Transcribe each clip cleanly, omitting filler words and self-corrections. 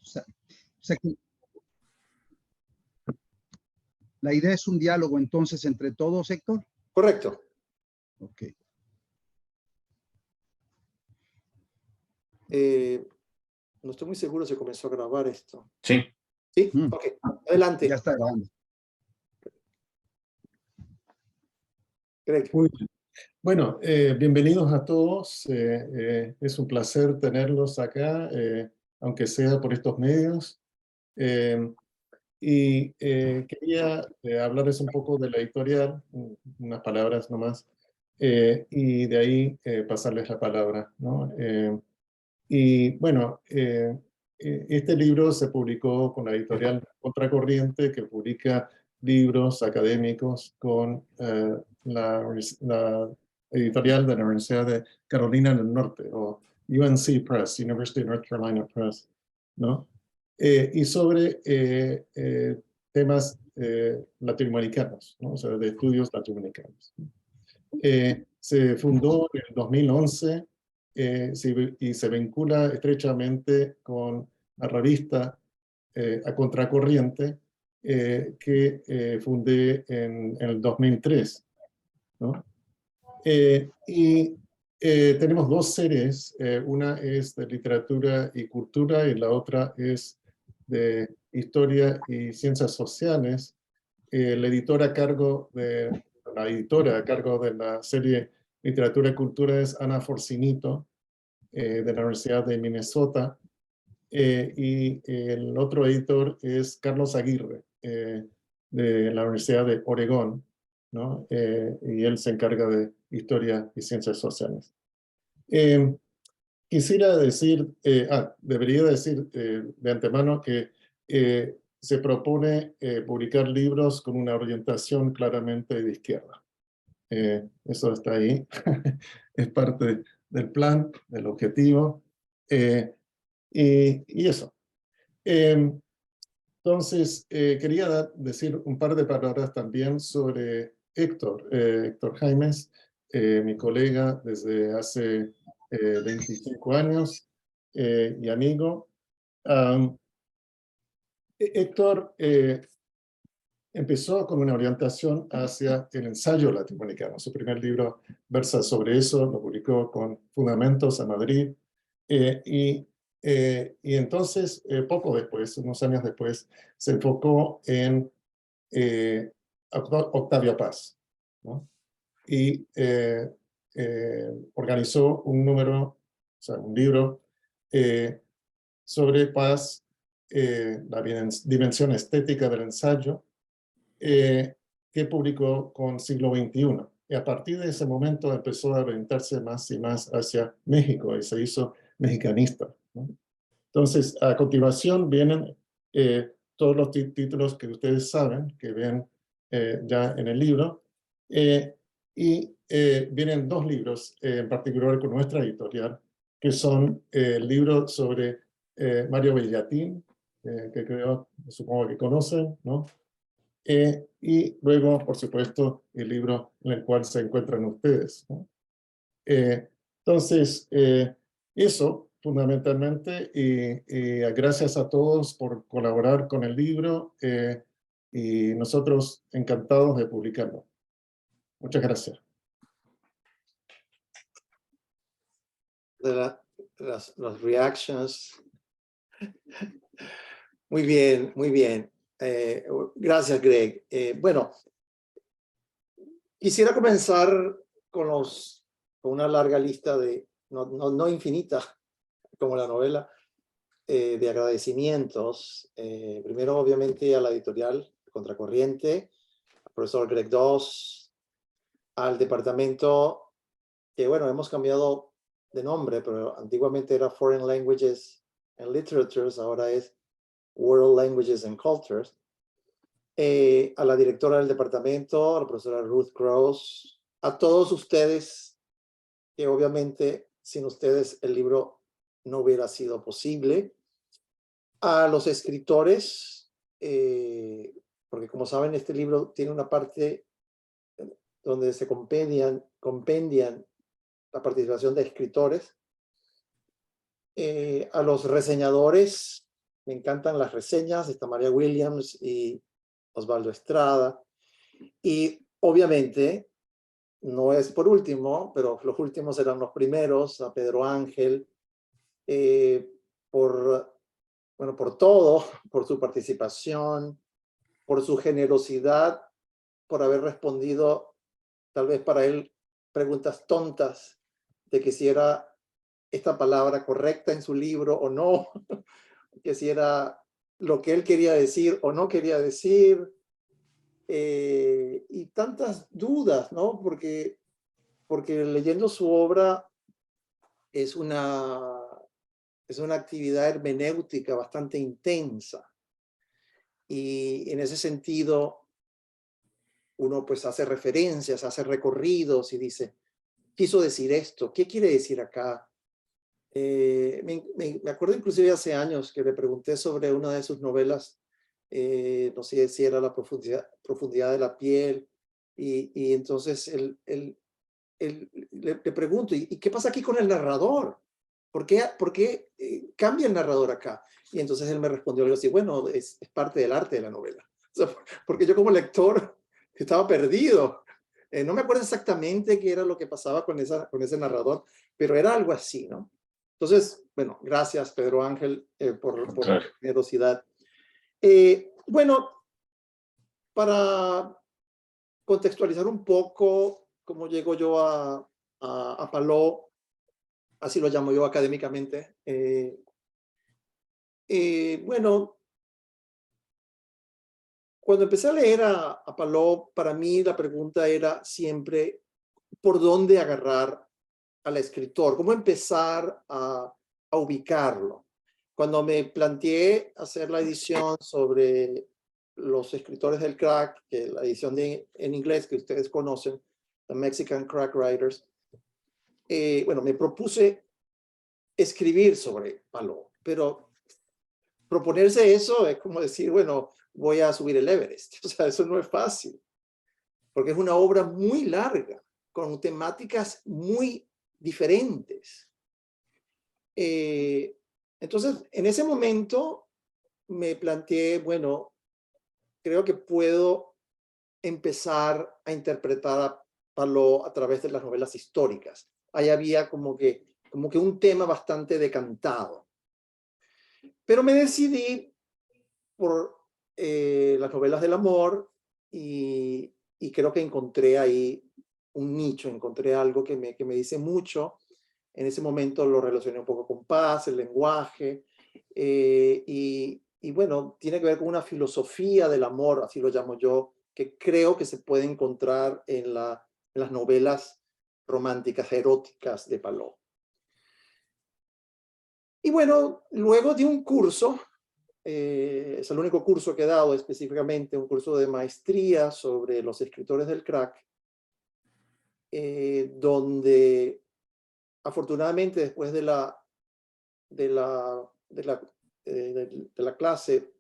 sea que la idea es un diálogo entonces entre todos, Héctor. Correcto. Ok. No estoy muy seguro si comenzó a grabar esto. Sí. ¿Sí? Ok, adelante. Ya está grabando. Greg. Muy bien. Bueno, bienvenidos a todos. Es un placer tenerlos acá, aunque sea por estos medios. Quería hablarles un poco de la editorial, unas palabras nomás, y de ahí pasarles la palabra, ¿no? Este libro se publicó con la editorial Contracorriente, que publica libros académicos con la editorial de la Universidad de Carolina del Norte, o UNC Press, University of North Carolina Press, ¿no? Y sobre temas latinoamericanos, ¿no? O sea, de estudios latinoamericanos. Se fundó en el 2011 y se vincula estrechamente con la revista A Contracorriente que fundé en el 2003, ¿no? Tenemos dos series, una es de literatura y cultura y la otra es de historia y ciencias sociales. La editora a cargo de la serie Literatura y Cultura es Ana Forcinito, de la Universidad de Minnesota, y el otro editor es Carlos Aguirre, de la Universidad de Oregón, ¿no? Y él se encarga de historia y ciencias sociales. Quisiera decir, debería decir de antemano que se propone publicar libros con una orientación claramente de izquierda. Eso está ahí, es parte del plan, del objetivo, y eso. Entonces, quería decir un par de palabras también sobre Héctor Jaimes, mi colega desde hace 25 años y amigo. Héctor empezó con una orientación hacia el ensayo latinoamericano. Su primer libro versa sobre eso, lo publicó con Fundamentos a Madrid. Y entonces, poco después, unos años después, se enfocó en Octavio Paz, ¿no? Y organizó un libro sobre Paz, la dimensión estética del ensayo, que publicó con Siglo XXI. Y a partir de ese momento empezó a orientarse más y más hacia México y se hizo mexicanista, ¿no? Entonces, a continuación vienen todos los títulos que ustedes saben, que ven ya en el libro, vienen dos libros en particular con nuestra editorial, que son el libro sobre Mario Bellatín, que supongo que conocen, ¿no? Y luego, por supuesto, el libro en el cual se encuentran ustedes, ¿no? Entonces, eso fundamentalmente, y gracias a todos por colaborar con el libro, y nosotros encantados de publicarlo. Muchas gracias. Las reactions. Muy bien, muy bien. Gracias, Greg. Bueno, quisiera comenzar con una larga lista no infinita, como la novela, de agradecimientos. Primero, obviamente, a la editorial Contracorriente, al profesor Greg Doss, al departamento que, bueno, hemos cambiado de nombre, pero antiguamente era Foreign Languages and Literatures, ahora es World Languages and Cultures. A la directora del departamento, a la profesora Ruth Cross, a todos ustedes, que obviamente sin ustedes el libro no hubiera sido posible, a los escritores, porque como saben este libro tiene una parte donde se compendian la participación de escritores, a los reseñadores, me encantan las reseñas, está María Williams y Osvaldo Estrada. Y obviamente, no es por último, pero los últimos eran los primeros, a Pedro Ángel, por todo, por su participación, por su generosidad, por haber respondido, tal vez para él, preguntas tontas de que si era esta palabra correcta en su libro o no, que si era lo que él quería decir o no quería decir, y tantas dudas, ¿no? Porque leyendo su obra es una actividad hermenéutica bastante intensa. Y en ese sentido, uno pues hace referencias, hace recorridos y dice, quiso decir esto, ¿qué quiere decir acá? Me acuerdo inclusive hace años que le pregunté sobre una de sus novelas, no sé si era La profundidad de la piel, y entonces le pregunto, ¿y qué pasa aquí con el narrador? ¿Por qué cambia el narrador acá? Y entonces él me respondió algo así, bueno, es parte del arte de la novela. O sea, porque yo como lector estaba perdido. No me acuerdo exactamente qué era lo que pasaba con ese narrador, pero era algo así, ¿no? Entonces, bueno, gracias Pedro Ángel por la generosidad. Bueno, para contextualizar un poco cómo llego yo a Paló, así lo llamo yo académicamente. Bueno, cuando empecé a leer a Paló, para mí la pregunta era siempre, ¿por dónde agarrar al escritor? ¿Cómo empezar a ubicarlo? Cuando me planteé hacer la edición sobre los escritores del crack, que la edición en inglés que ustedes conocen, The Mexican Crack Writers, bueno, me propuse escribir sobre Paló, pero proponerse eso es como decir, bueno, voy a subir el Everest. O sea, eso no es fácil, porque es una obra muy larga, con temáticas muy diferentes. Entonces, en ese momento me planteé, bueno, creo que puedo empezar a interpretar a Paló a través de las novelas históricas. Ahí había como que un tema bastante decantado. Pero me decidí por las novelas del amor y creo que encontré ahí un nicho, encontré algo que me dice mucho. En ese momento lo relacioné un poco con paz, el lenguaje, y bueno, tiene que ver con una filosofía del amor, así lo llamo yo, que creo que se puede encontrar en las novelas románticas, eróticas de Paló. Y bueno, luego de un curso, es el único curso que he dado específicamente, un curso de maestría sobre los escritores del crack, donde afortunadamente después de la clase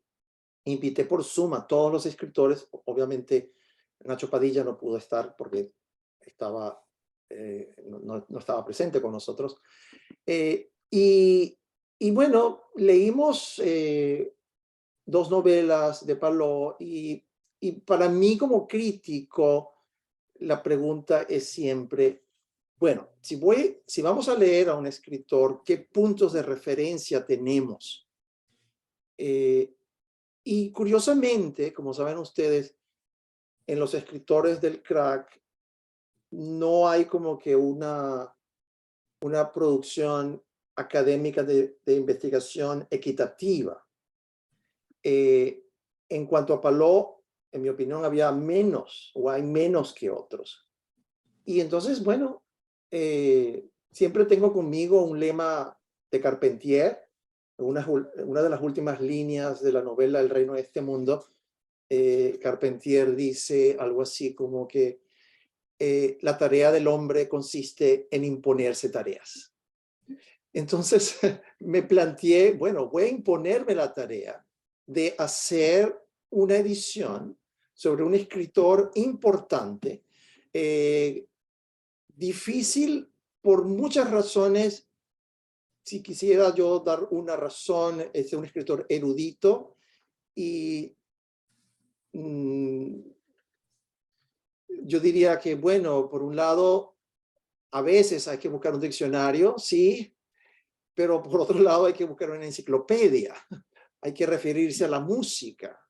invité por Zoom a todos los escritores. Obviamente Nacho Padilla no pudo estar porque estaba, no estaba presente con nosotros. Y bueno, leímos 2 novelas de Paló y para mí como crítico la pregunta es siempre, bueno, si vamos a leer a un escritor, ¿qué puntos de referencia tenemos? Y curiosamente, como saben ustedes, en los escritores del crack no hay como que una producción académica de investigación equitativa. En cuanto a Paló, en mi opinión, había menos o hay menos que otros. Y entonces, bueno, siempre tengo conmigo un lema de Carpentier, una de las últimas líneas de la novela El reino de este mundo. Carpentier dice algo así como que la tarea del hombre consiste en imponerse tareas. Entonces me planteé, bueno, voy a imponerme la tarea de hacer una edición sobre un escritor importante, difícil por muchas razones si quisiera yo dar una razón, es un escritor erudito y yo diría que, bueno, por un lado, a veces hay que buscar un diccionario, sí, pero por otro lado hay que buscar una enciclopedia, hay que referirse a la música.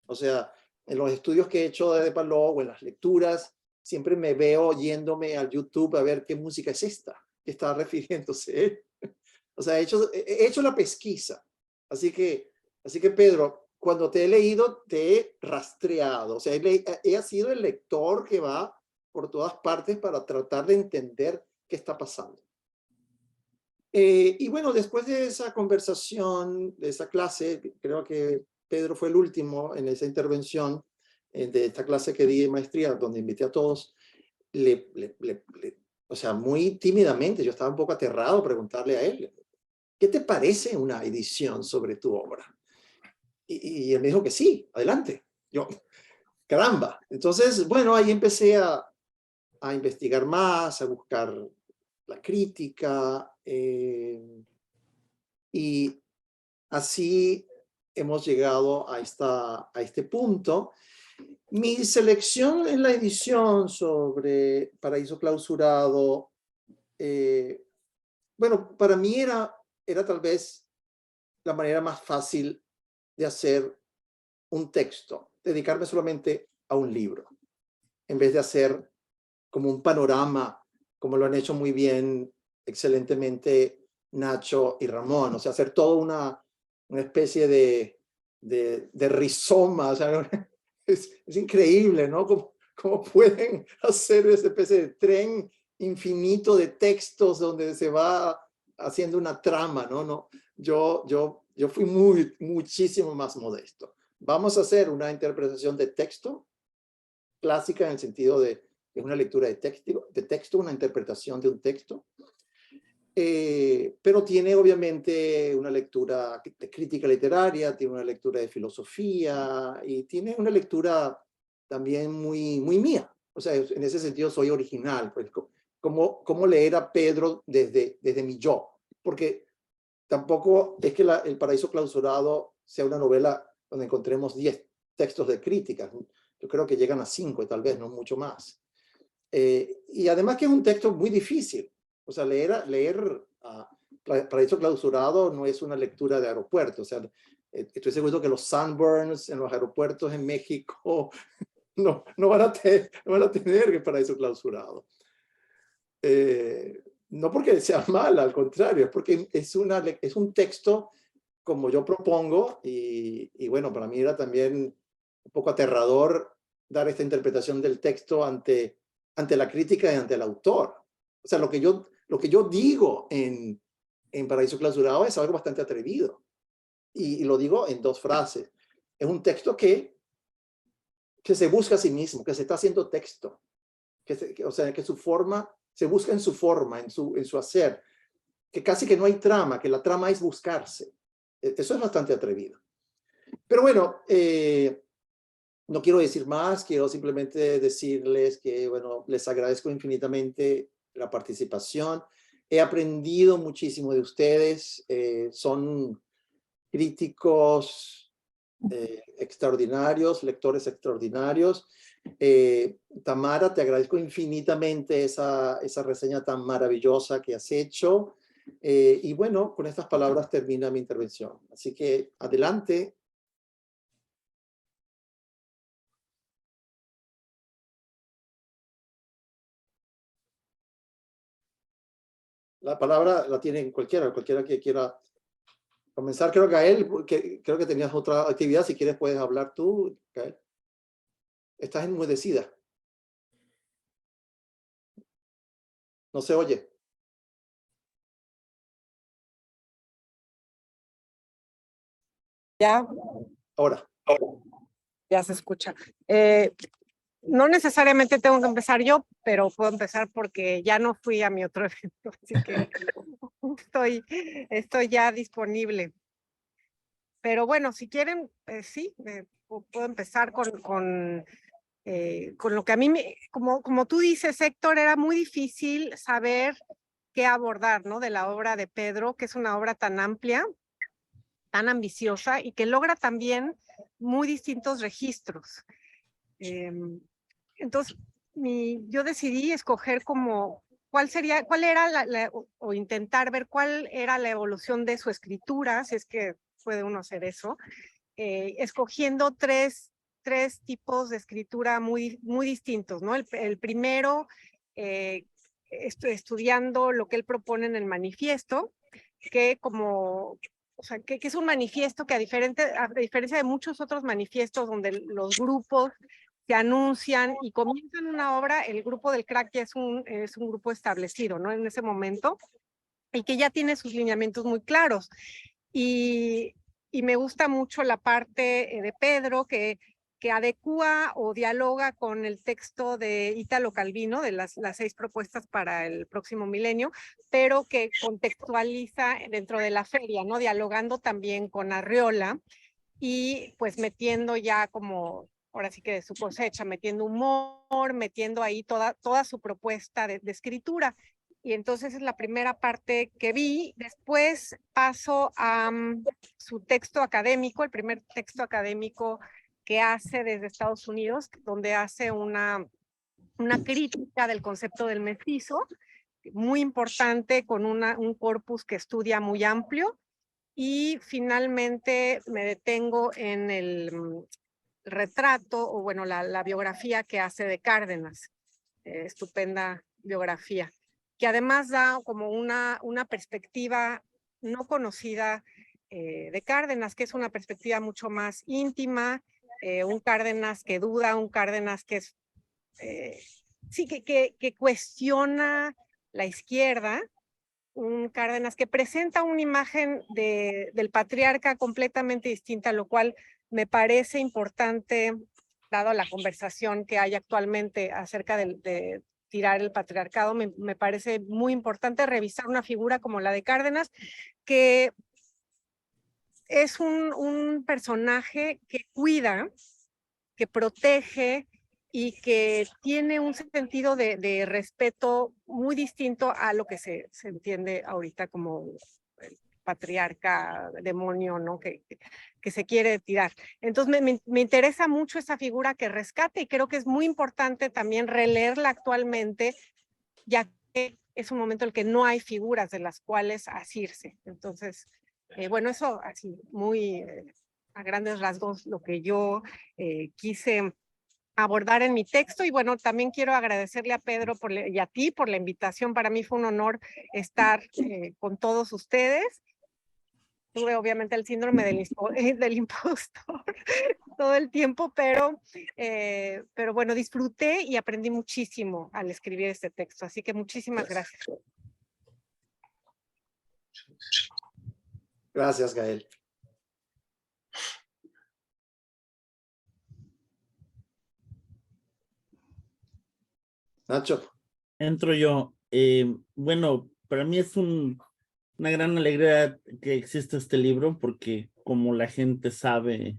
O sea, en los estudios que he hecho de Paló o en las lecturas, siempre me veo yéndome al YouTube a ver qué música es esta, que está refiriéndose. O sea, he hecho la pesquisa. Así que Pedro, cuando te he leído, te he rastreado. O sea, he sido el lector que va por todas partes para tratar de entender qué está pasando. Y bueno, después de esa conversación, de esa clase, creo que Pedro fue el último en esa intervención de esta clase que di de maestría, donde invité a todos, o sea, muy tímidamente, yo estaba un poco aterrado preguntarle a él, ¿qué te parece una edición sobre tu obra? Y él me dijo que sí, adelante. Yo, caramba. Entonces, bueno, ahí empecé a investigar más, a buscar la crítica, y así hemos llegado a este punto. Mi selección en la edición sobre Paraíso Clausurado, bueno, para mí era tal vez la manera más fácil de hacer un texto, dedicarme solamente a un libro, en vez de hacer como un panorama, como lo han hecho muy bien, excelentemente Nacho y Ramón, o sea, hacer toda una especie de rizoma, o sea, es increíble, ¿no? ¿Cómo pueden hacer esa especie de tren infinito de textos donde se va haciendo una trama, ¿no? No, yo fui muchísimo más modesto. Vamos a hacer una interpretación de texto clásica en el sentido de una lectura de texto, una interpretación de un texto, pero tiene obviamente una lectura de crítica literaria, tiene una lectura de filosofía y tiene una lectura también muy mía. O sea, en ese sentido soy original, pues, como leer a Pedro desde mi yo, porque tampoco es que El Paraíso Clausurado sea una novela donde encontremos 10 textos de crítica. Yo creo que llegan a 5 y tal vez, no mucho más. Y además que es un texto muy difícil. O sea, leer Paraíso Clausurado no es una lectura de aeropuerto. O sea, estoy seguro que los sunburns en los aeropuertos en México no van a tener el Paraíso Clausurado. No porque sea mal, al contrario, es porque es un texto como yo propongo y bueno, para mí era también un poco aterrador dar esta interpretación del texto ante la crítica y ante el autor. O sea, lo que yo digo en Paraíso Clausurado es algo bastante atrevido y lo digo en 2 frases. Es un texto que se busca a sí mismo, que se está haciendo texto, o sea, que su forma se busca en su forma, en su hacer, que casi que no hay trama, que la trama es buscarse. Eso es bastante atrevido. Pero bueno, no quiero decir más, quiero simplemente decirles que, bueno, les agradezco infinitamente la participación. He aprendido muchísimo de ustedes, son críticos extraordinarios, lectores extraordinarios. Tamara, te agradezco infinitamente esa reseña tan maravillosa que has hecho. Y bueno, con estas palabras termina mi intervención. Así que adelante. La palabra la tiene cualquiera que quiera comenzar. Creo, Gael, creo que tenías otra actividad. Si quieres puedes hablar tú, Gael. Estás enmudecida. No se oye. Ya, Ahora. ya se escucha. No necesariamente tengo que empezar yo, pero puedo empezar porque ya no fui a mi otro evento, así que estoy ya disponible. Pero bueno, si quieren, sí, puedo empezar con lo que a mí, como tú dices, Héctor, era muy difícil saber qué abordar, ¿no? De la obra de Pedro, que es una obra tan amplia, tan ambiciosa y que logra también muy distintos registros. Entonces, yo decidí escoger como cuál era o intentar ver cuál era la evolución de su escritura, si es que puede uno hacer eso, escogiendo tres tipos de escritura muy distintos, ¿no? El primero, estudiando lo que él propone en el manifiesto, que o sea, que es un manifiesto que a diferencia de muchos otros manifiestos donde los grupos se anuncian y comienzan una obra, el grupo del crack ya es un grupo establecido, ¿no? En ese momento, y que ya tiene sus lineamientos muy claros. Y me gusta mucho la parte de Pedro que adecúa o dialoga con el texto de Italo Calvino, de las 6 propuestas para el próximo milenio, pero que contextualiza dentro de la feria, ¿no? Dialogando también con Arriola y pues metiendo ya como, ahora sí que de su cosecha, metiendo humor, metiendo ahí toda su propuesta de escritura. Y entonces es la primera parte que vi. Después paso a su texto académico, el primer texto académico que hace desde Estados Unidos, donde hace una crítica del concepto del mestizo, muy importante, con un corpus que estudia muy amplio. Y finalmente me detengo en el retrato, o bueno, la biografía que hace de Cárdenas, estupenda biografía, que además da como una perspectiva no conocida de Cárdenas, que es una perspectiva mucho más íntima, un Cárdenas que duda, un Cárdenas que es, sí, que cuestiona la izquierda, un Cárdenas que presenta una imagen del patriarca completamente distinta, lo cual me parece importante, dado la conversación que hay actualmente acerca de tirar el patriarcado. Me parece muy importante revisar una figura como la de Cárdenas, que es un personaje que cuida, que protege y que tiene un sentido de respeto muy distinto a lo que se entiende ahorita como el patriarca, demonio, ¿no? Que se quiere tirar. Entonces me interesa mucho esa figura que rescate y creo que es muy importante también releerla actualmente, ya que es un momento en el que no hay figuras de las cuales asirse. Entonces, bueno, eso así, muy a grandes rasgos lo que yo quise abordar en mi texto. Y bueno, también quiero agradecerle a Pedro y a ti por la invitación. Para mí fue un honor estar con todos ustedes. Tuve obviamente el síndrome del impostor todo el tiempo, pero bueno, disfruté y aprendí muchísimo al escribir este texto. Así que muchísimas gracias. Gracias, Gael. Nacho. Entro yo. Bueno, para mí es una gran alegría que exista este libro porque, como la gente sabe,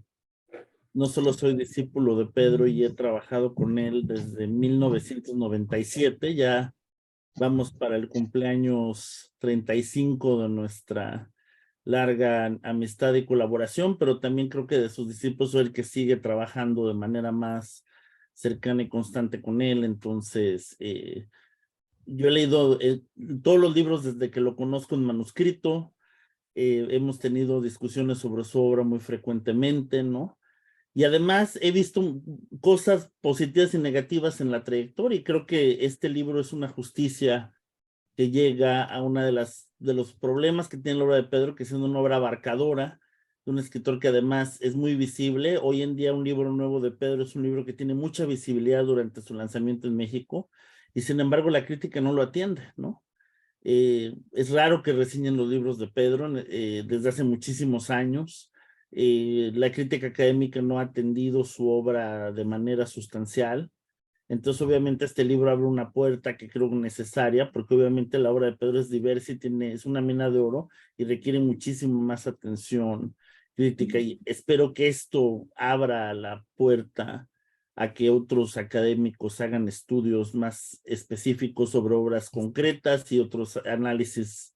no solo soy discípulo de Pedro y he trabajado con él desde 1997, ya vamos para el cumpleaños 35 de nuestra larga amistad y colaboración, pero también creo que de sus discípulos soy el que sigue trabajando de manera más cercana y constante con él. Entonces, yo he leído todos los libros desde que lo conozco en manuscrito. Hemos tenido discusiones sobre su obra muy frecuentemente, ¿no? Y además he visto cosas positivas y negativas en la trayectoria y creo que este libro es una justicia que llega a una de los problemas que tiene la obra de Pedro, que es una obra abarcadora, de un escritor que además es muy visible. Hoy en día un libro nuevo de Pedro es un libro que tiene mucha visibilidad durante su lanzamiento en México y sin embargo la crítica no lo atiende, ¿no? Es raro que reseñen los libros de Pedro desde hace muchísimos años. La crítica académica no ha atendido su obra de manera sustancial. Entonces, obviamente, este libro abre una puerta que creo necesaria, porque obviamente la obra de Pedro es diversa y es una mina de oro y requiere muchísimo más atención crítica. Y espero que esto abra la puerta a que otros académicos hagan estudios más específicos sobre obras concretas y otros análisis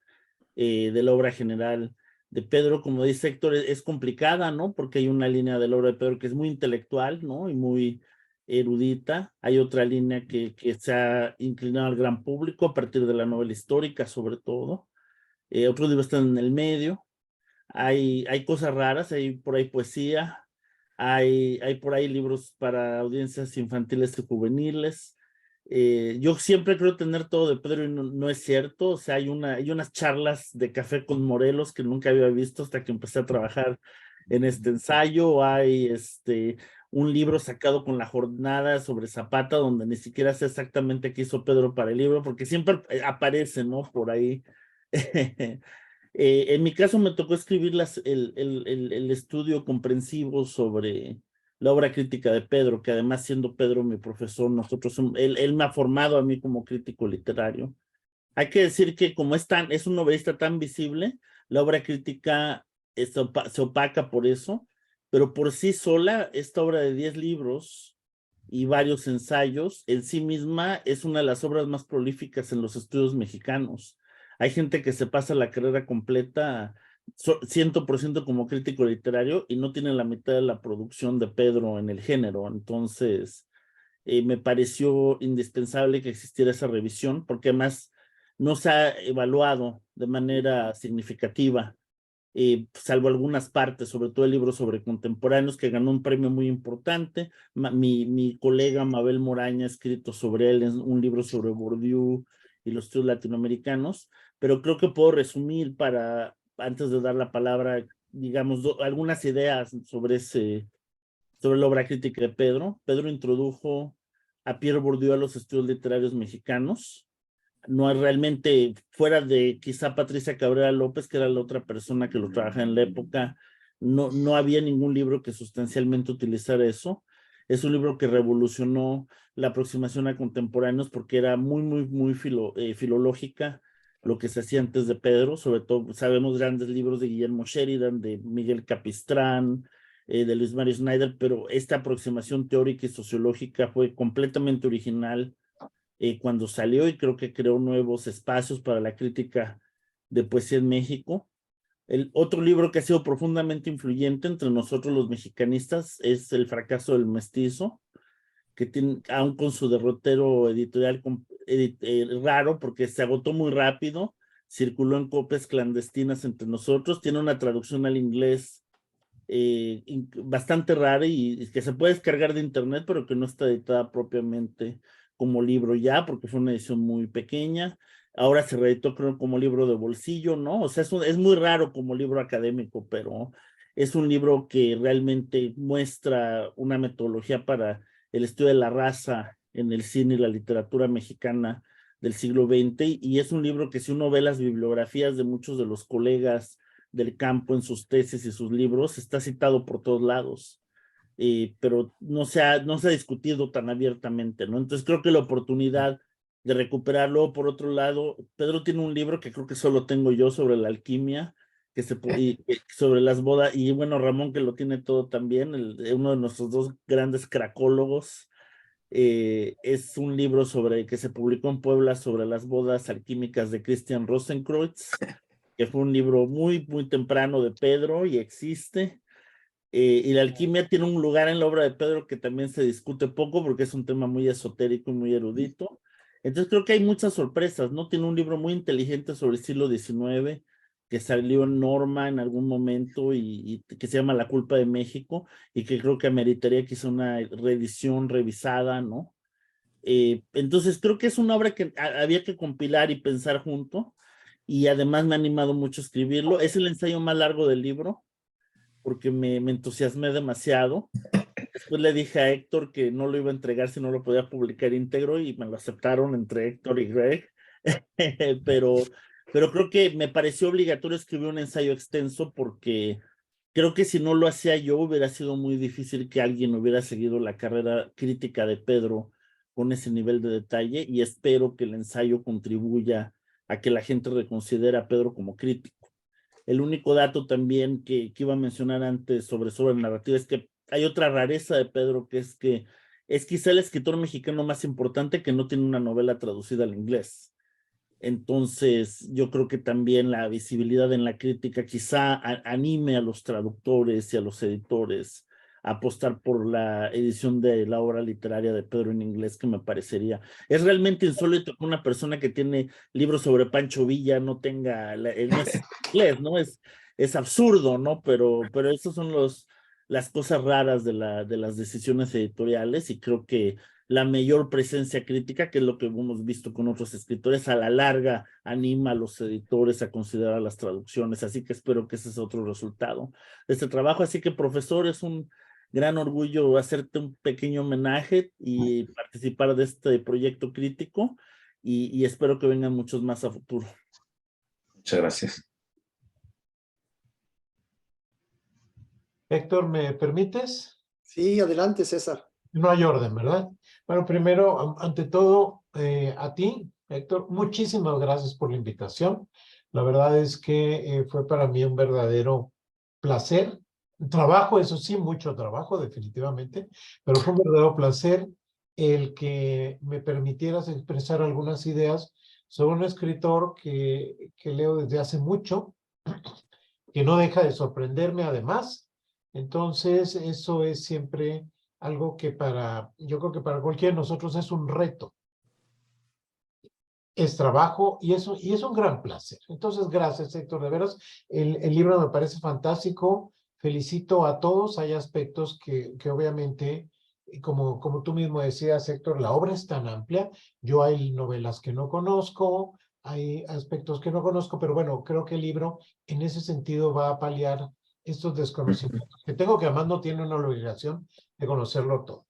de la obra general de Pedro. Como dice Héctor, es complicada, ¿no? Porque hay una línea de la obra de Pedro que es muy intelectual, ¿no? Y muy erudita. Hay otra línea que se ha inclinado al gran público a partir de la novela histórica, sobre todo. Otros libros están en el medio. Hay cosas raras, hay por ahí poesía, hay por ahí libros para audiencias infantiles y juveniles. Yo siempre creo tener todo de Pedro y no es cierto. O sea, hay unas charlas de café con Morelos que nunca había visto hasta que empecé a trabajar en este ensayo. Hay un libro sacado con la jornada sobre Zapata, donde ni siquiera sé exactamente qué hizo Pedro para el libro, porque siempre aparece, ¿no? Por ahí. En mi caso me tocó escribir el estudio comprensivo sobre la obra crítica de Pedro, que además siendo Pedro mi profesor, él me ha formado a mí como crítico literario. Hay que decir que como es un novelista tan visible, la obra crítica se opaca por eso, pero por sí sola, esta obra de 10 libros y varios ensayos, en sí misma es una de las obras más prolíficas en los estudios mexicanos. Hay gente que se pasa la carrera completa 100% como crítico literario y no tiene la mitad de la producción de Pedro en el género. Entonces, me pareció indispensable que existiera esa revisión, porque además no se ha evaluado de manera significativa, salvo algunas partes, sobre todo el libro sobre contemporáneos, que ganó un premio muy importante. Mi colega Mabel Moraña ha escrito sobre él un libro sobre Bourdieu y los estudios latinoamericanos, pero creo que puedo resumir antes de dar la palabra, digamos, algunas ideas sobre la obra crítica de Pedro. Pedro introdujo a Pierre Bourdieu a los estudios literarios mexicanos. No hay realmente, fuera de quizá Patricia Cabrera López, que era la otra persona que lo trabajaba en la época, no había ningún libro que sustancialmente utilizara eso. Es un libro que revolucionó la aproximación a contemporáneos porque era muy filológica lo que se hacía antes de Pedro. Sobre todo sabemos grandes libros de Guillermo Sheridan, de Miguel Capistrán, de Luis Mario Schneider, pero esta aproximación teórica y sociológica fue completamente original cuando salió, y creo que creó nuevos espacios para la crítica de poesía en México. El otro libro que ha sido profundamente influyente entre nosotros los mexicanistas es El fracaso del mestizo, que tiene, aún con su derrotero editorial raro, porque se agotó muy rápido, circuló en copias clandestinas entre nosotros, tiene una traducción al inglés bastante rara y que se puede descargar de internet, pero que no está editada propiamente como libro ya, porque fue una edición muy pequeña. Ahora se reeditó, creo, como libro de bolsillo, ¿no? O sea, es muy raro como libro académico, pero es un libro que realmente muestra una metodología para el estudio de la raza en el cine y la literatura mexicana del siglo XX, y es un libro que si uno ve las bibliografías de muchos de los colegas del campo en sus tesis y sus libros, está citado por todos lados, pero no se ha discutido tan abiertamente, ¿no? Entonces creo que la oportunidad de recuperarlo. Por otro lado, Pedro tiene un libro que creo que solo tengo yo sobre la alquimia, sobre las bodas, y bueno, Ramón, que lo tiene todo también, uno de nuestros dos grandes cracólogos. Es un libro que se publicó en Puebla sobre las bodas alquímicas de Christian Rosenkreuz, que fue un libro muy temprano de Pedro y existe. Y la alquimia tiene un lugar en la obra de Pedro que también se discute poco porque es un tema muy esotérico y muy erudito. Entonces creo que hay muchas sorpresas, ¿no? Tiene un libro muy inteligente sobre el siglo XIX que salió en Norma en algún momento y que se llama La culpa de México, y que creo que ameritaría quizá una reedición revisada, ¿no? Entonces creo que es una obra que había que compilar y pensar junto, y además me ha animado mucho a escribirlo. Es el ensayo más largo del libro porque me entusiasmé demasiado. Después le dije a Héctor que no lo iba a entregar si no lo podía publicar íntegro, y me lo aceptaron entre Héctor y Greg. pero creo que me pareció obligatorio escribir un ensayo extenso, porque creo que si no lo hacía yo hubiera sido muy difícil que alguien hubiera seguido la carrera crítica de Pedro con ese nivel de detalle, y espero que el ensayo contribuya a que la gente reconsidere a Pedro como crítico. El único dato también que iba a mencionar antes sobre narrativa es que hay otra rareza de Pedro, que es que es quizá el escritor mexicano más importante que no tiene una novela traducida al inglés. Entonces, yo creo que también la visibilidad en la crítica quizá anime a los traductores y a los editores a apostar por la edición de la obra literaria de Pedro en inglés, que me parecería. Es realmente insólito que una persona que tiene libros sobre Pancho Villa no tenga no es inglés, ¿no? Es absurdo, ¿no? Pero esos son las cosas raras de las decisiones editoriales, y creo que la mayor presencia crítica, que es lo que hemos visto con otros escritores, a la larga anima a los editores a considerar las traducciones, así que espero que ese es otro resultado de este trabajo. Así que, profesor, es un gran orgullo hacerte un pequeño homenaje y participar de este proyecto crítico, y espero que vengan muchos más a futuro. Muchas gracias. Héctor, ¿me permites? Sí, adelante, César. No hay orden, ¿verdad? Bueno, primero, ante todo, a ti, Héctor, muchísimas gracias por la invitación. La verdad es que fue para mí un verdadero placer. Trabajo, eso sí, mucho trabajo, definitivamente, pero fue un verdadero placer el que me permitieras expresar algunas ideas sobre un escritor que leo desde hace mucho, que no deja de sorprenderme además. Entonces, eso es siempre algo que yo creo que para cualquiera de nosotros es un reto. Es trabajo y es un gran placer. Entonces, gracias, Héctor, de veras. El libro me parece fantástico. Felicito a todos. Hay aspectos que obviamente, como tú mismo decías, Héctor, la obra es tan amplia. Yo hay novelas que no conozco, hay aspectos que no conozco, pero bueno, creo que el libro en ese sentido va a paliar estos desconocimientos que tengo, que además no tiene una obligación de conocerlo todo.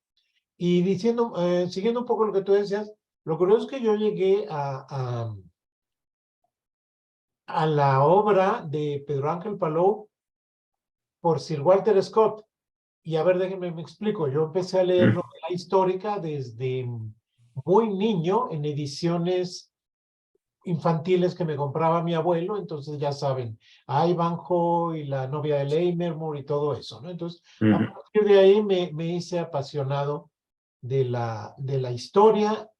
Y siguiendo un poco lo que tú decías, lo curioso es que yo llegué a la obra de Pedro Ángel Palou por Sir Walter Scott. Y a ver, déjenme me explico. Yo empecé a leer novela histórica desde muy niño en ediciones infantiles que me compraba mi abuelo. Entonces ya saben, Ivanhoe y La novia de Lammermoor y todo eso, ¿no? Entonces, a partir de ahí me hice apasionado de la historia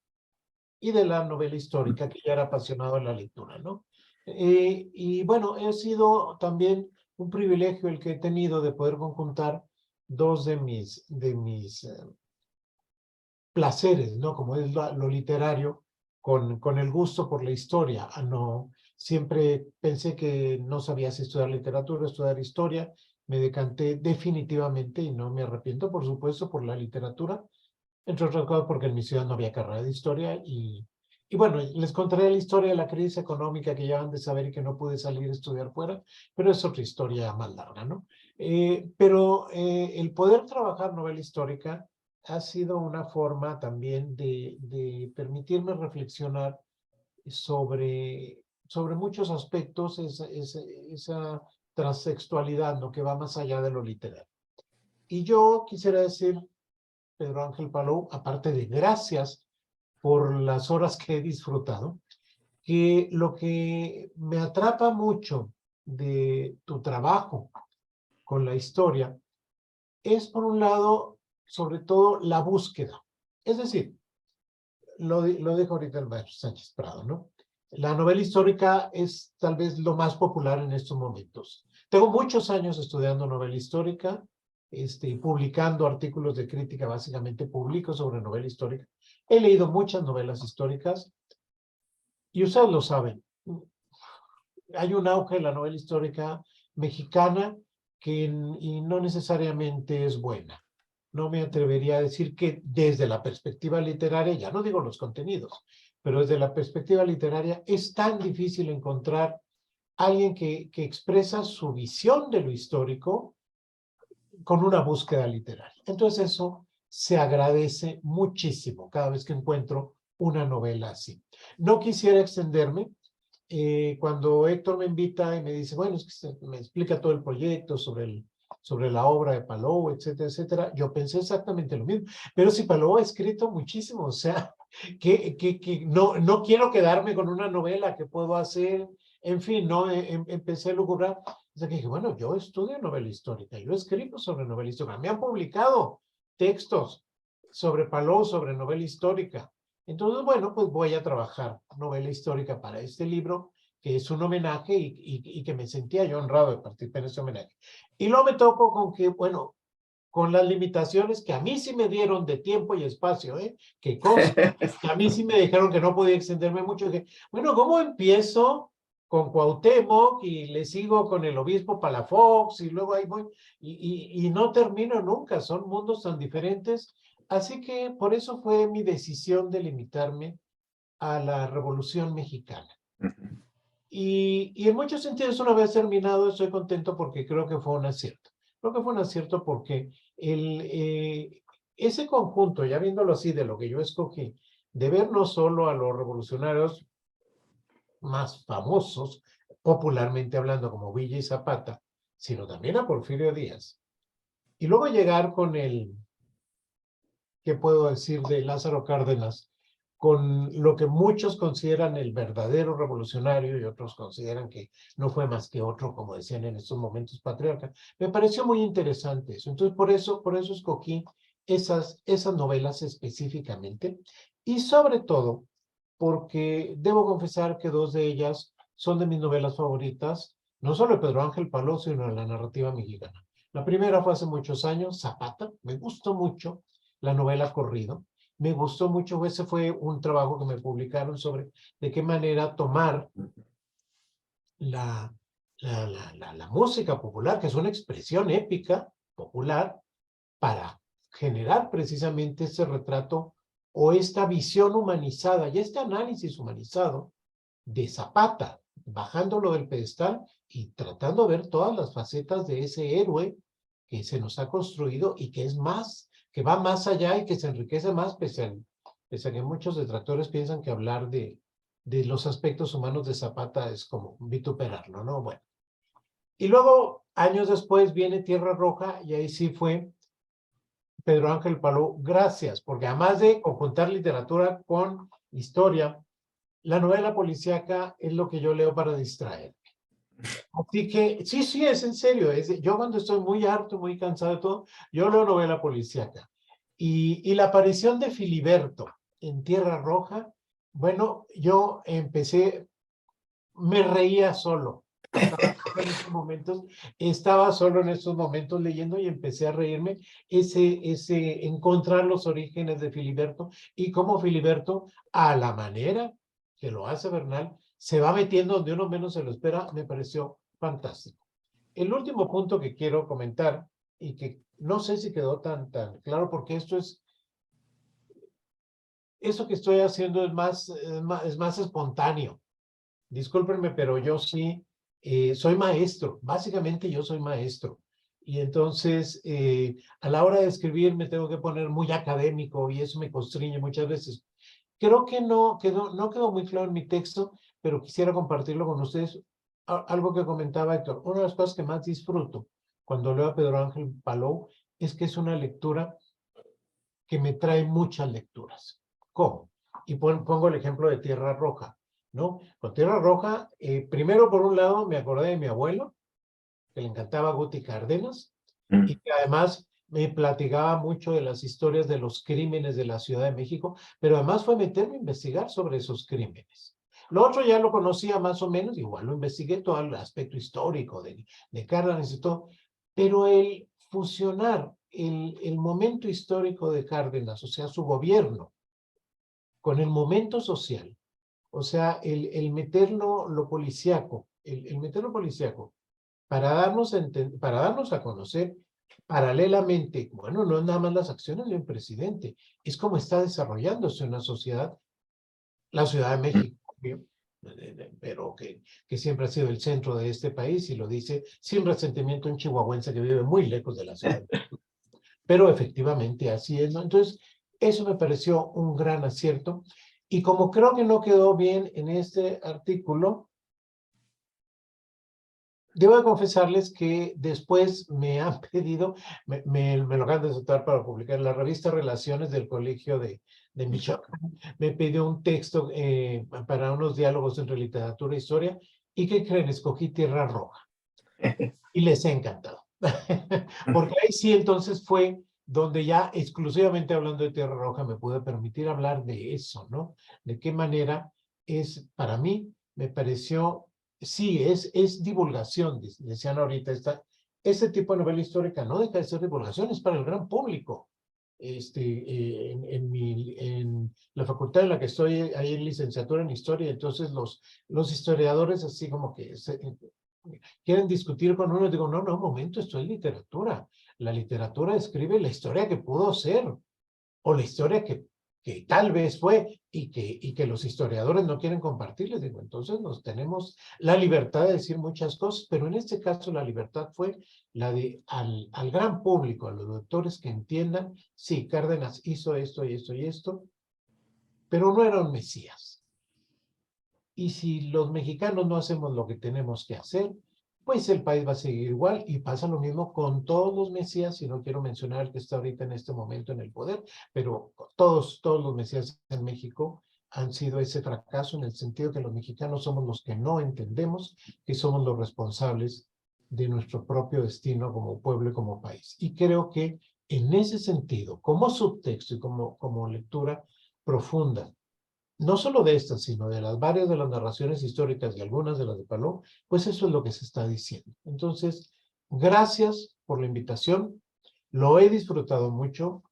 y de la novela histórica, que ya era apasionado en la lectura, ¿no? Y bueno, ha sido también un privilegio el que he tenido de poder conjuntar dos de mis placeres, ¿no? Como es lo literario, con el gusto por la historia. No, siempre pensé que no sabía si estudiar literatura o estudiar historia. Me decanté definitivamente, y no me arrepiento, por supuesto, por la literatura, entre otras cosas porque en mi ciudad no había carrera de historia. Y bueno, les contaré la historia de la crisis económica que ya han de saber y que no pude salir a estudiar fuera, pero es otra historia más larga, ¿no? Pero el poder trabajar novela histórica ha sido una forma también de permitirme reflexionar sobre muchos aspectos, esa transexualidad, ¿no? Que va más allá de lo literario. Y yo quisiera decir, Pedro Ángel Palou, aparte de gracias por las horas que he disfrutado, que lo que me atrapa mucho de tu trabajo con la historia es, por un lado, sobre todo la búsqueda. Es decir, lo dijo ahorita el maestro Sánchez Prado, ¿no? La novela histórica es tal vez lo más popular en estos momentos. Tengo muchos años estudiando novela histórica, publicando artículos de crítica, básicamente publico sobre novela histórica. He leído muchas novelas históricas y ustedes lo saben. Hay un auge en la novela histórica mexicana y no necesariamente es buena. No me atrevería a decir que desde la perspectiva literaria, ya no digo los contenidos, pero desde la perspectiva literaria es tan difícil encontrar alguien que expresa su visión de lo histórico con una búsqueda literaria. Entonces eso se agradece muchísimo cada vez que encuentro una novela así. No quisiera extenderme. Cuando Héctor me invita y me dice, bueno, es que me explica todo el proyecto sobre la obra de Palou, etcétera, etcétera, yo pensé exactamente lo mismo. Pero si Palou ha escrito muchísimo, o sea, que no quiero quedarme con una novela que puedo hacer, en fin, no empecé a lucubrar. O sea que dije, bueno, yo estudio novela histórica, yo escribo sobre novela histórica, me han publicado textos sobre Palou, sobre novela histórica. Entonces, bueno, pues voy a trabajar novela histórica para este libro, que es un homenaje y que me sentía yo honrado de participar en ese homenaje. Y luego me topo con que, bueno, con las limitaciones que a mí sí me dieron de tiempo y espacio, que consta, que a mí sí me dijeron que no podía extenderme mucho. Que, bueno, ¿cómo empiezo con Cuauhtémoc y le sigo con el obispo Palafox y luego ahí voy y no termino nunca? Son mundos tan diferentes. Así que por eso fue mi decisión de limitarme a la Revolución Mexicana. Y en muchos sentidos, una vez terminado, estoy contento porque creo que fue un acierto. Creo que fue un acierto porque ese conjunto, ya viéndolo así, de lo que yo escogí, de ver no solo a los revolucionarios más famosos, popularmente hablando, como Villa y Zapata, sino también a Porfirio Díaz. Y luego llegar con el, ¿qué puedo decir de Lázaro Cárdenas? Con lo que muchos consideran el verdadero revolucionario y otros consideran que no fue más que otro, como decían en estos momentos, patriarca. Me pareció muy interesante eso. Entonces, por eso escogí esas novelas específicamente. Y sobre todo, porque debo confesar que dos de ellas son de mis novelas favoritas, no solo de Pedro Ángel Palou, sino de la narrativa mexicana. La primera fue hace muchos años, Zapata. Me gustó mucho la novela Corrido. Me gustó mucho, ese fue un trabajo que me publicaron sobre de qué manera tomar la música popular, que es una expresión épica popular, para generar precisamente ese retrato o esta visión humanizada y este análisis humanizado de Zapata, bajándolo del pedestal y tratando de ver todas las facetas de ese héroe que se nos ha construido y que es más, que va más allá y que se enriquece más, pese a que muchos detractores piensan que hablar de los aspectos humanos de Zapata es como vituperarlo, ¿no? Bueno. Y luego, años después, viene Tierra Roja y ahí sí fue Pedro Ángel Palou. Gracias, porque además de conjuntar literatura con historia, la novela policíaca es lo que yo leo para distraerme. Así que, sí, es en serio. Yo cuando estoy muy harto, muy cansado de todo, yo leo novela policíaca. Y la aparición de Filiberto en Tierra Roja, bueno, yo empecé, me reía solo. Estaba solo en estos momentos leyendo y empecé a reírme, encontrar los orígenes de Filiberto y cómo Filiberto, a la manera que lo hace Bernal, se va metiendo donde uno menos se lo espera. Me pareció fantástico. El último punto que quiero comentar, y que no sé si quedó tan claro, porque eso que estoy haciendo es más espontáneo. Discúlpenme, pero yo sí soy maestro. Básicamente yo soy maestro. Y entonces, a la hora de escribir me tengo que poner muy académico y eso me constriñe muchas veces. Creo que no quedó muy claro en mi texto, pero quisiera compartirlo con ustedes. Algo que comentaba Héctor, una de las cosas que más disfruto cuando leo a Pedro Ángel Palou es que es una lectura que me trae muchas lecturas. ¿Cómo? Y pongo el ejemplo de Tierra Roja, ¿no? Con Tierra Roja, primero por un lado me acordé de mi abuelo, que le encantaba Guti Cárdenas, y que además me platicaba mucho de las historias de los crímenes de la Ciudad de México, pero además fue meterme a investigar sobre esos crímenes. Lo otro ya lo conocía más o menos, igual lo investigué, todo el aspecto histórico de Cárdenas y todo, pero el fusionar el momento histórico de Cárdenas, o sea, su gobierno, con el momento social, o sea, el meterlo lo policíaco, el meterlo policíaco, para darnos a conocer paralelamente, bueno, no es nada más las acciones de un presidente, es cómo está desarrollándose una sociedad, la Ciudad de México, pero que siempre ha sido el centro de este país, y lo dice sin resentimiento un chihuahuense que vive muy lejos de la ciudad. Pero efectivamente así es, ¿no? Entonces, eso me pareció un gran acierto, y como creo que no quedó bien en este artículo, debo de confesarles que después me han pedido, me lo acaban de soltar para publicar en la revista Relaciones del Colegio de Michoacán, me pidió un texto para unos diálogos entre literatura e historia, y ¿qué creen? Escogí Tierra Roja. Y les ha encantado. Porque ahí sí entonces fue donde ya exclusivamente hablando de Tierra Roja me pude permitir hablar de eso, ¿no? De qué manera es, para mí, me pareció, sí, es divulgación, decían ahorita, este tipo de novela histórica no deja de ser divulgación, es para el gran público. En la facultad en la que estoy, hay licenciatura en historia, entonces los historiadores así como que quieren discutir con uno, digo, no, un momento, esto es literatura. La literatura describe la historia que pudo ser, o la historia que tal vez fue, y que los historiadores no quieren compartirles. Digo, entonces nos tenemos la libertad de decir muchas cosas, pero en este caso la libertad fue la de al gran público, a los lectores que entiendan, sí, Cárdenas hizo esto y esto y esto, pero no era un mesías. Y si los mexicanos no hacemos lo que tenemos que hacer, pues el país va a seguir igual, y pasa lo mismo con todos los mesías, y no quiero mencionar que está ahorita en este momento en el poder, pero todos los mesías en México han sido ese fracaso, en el sentido que los mexicanos somos los que no entendemos que somos los responsables de nuestro propio destino como pueblo y como país. Y creo que en ese sentido, como subtexto y como lectura profunda, no solo de estas, sino de las varias de las narraciones históricas y algunas de las de Paló, pues eso es lo que se está diciendo. Entonces, gracias por la invitación, lo he disfrutado mucho.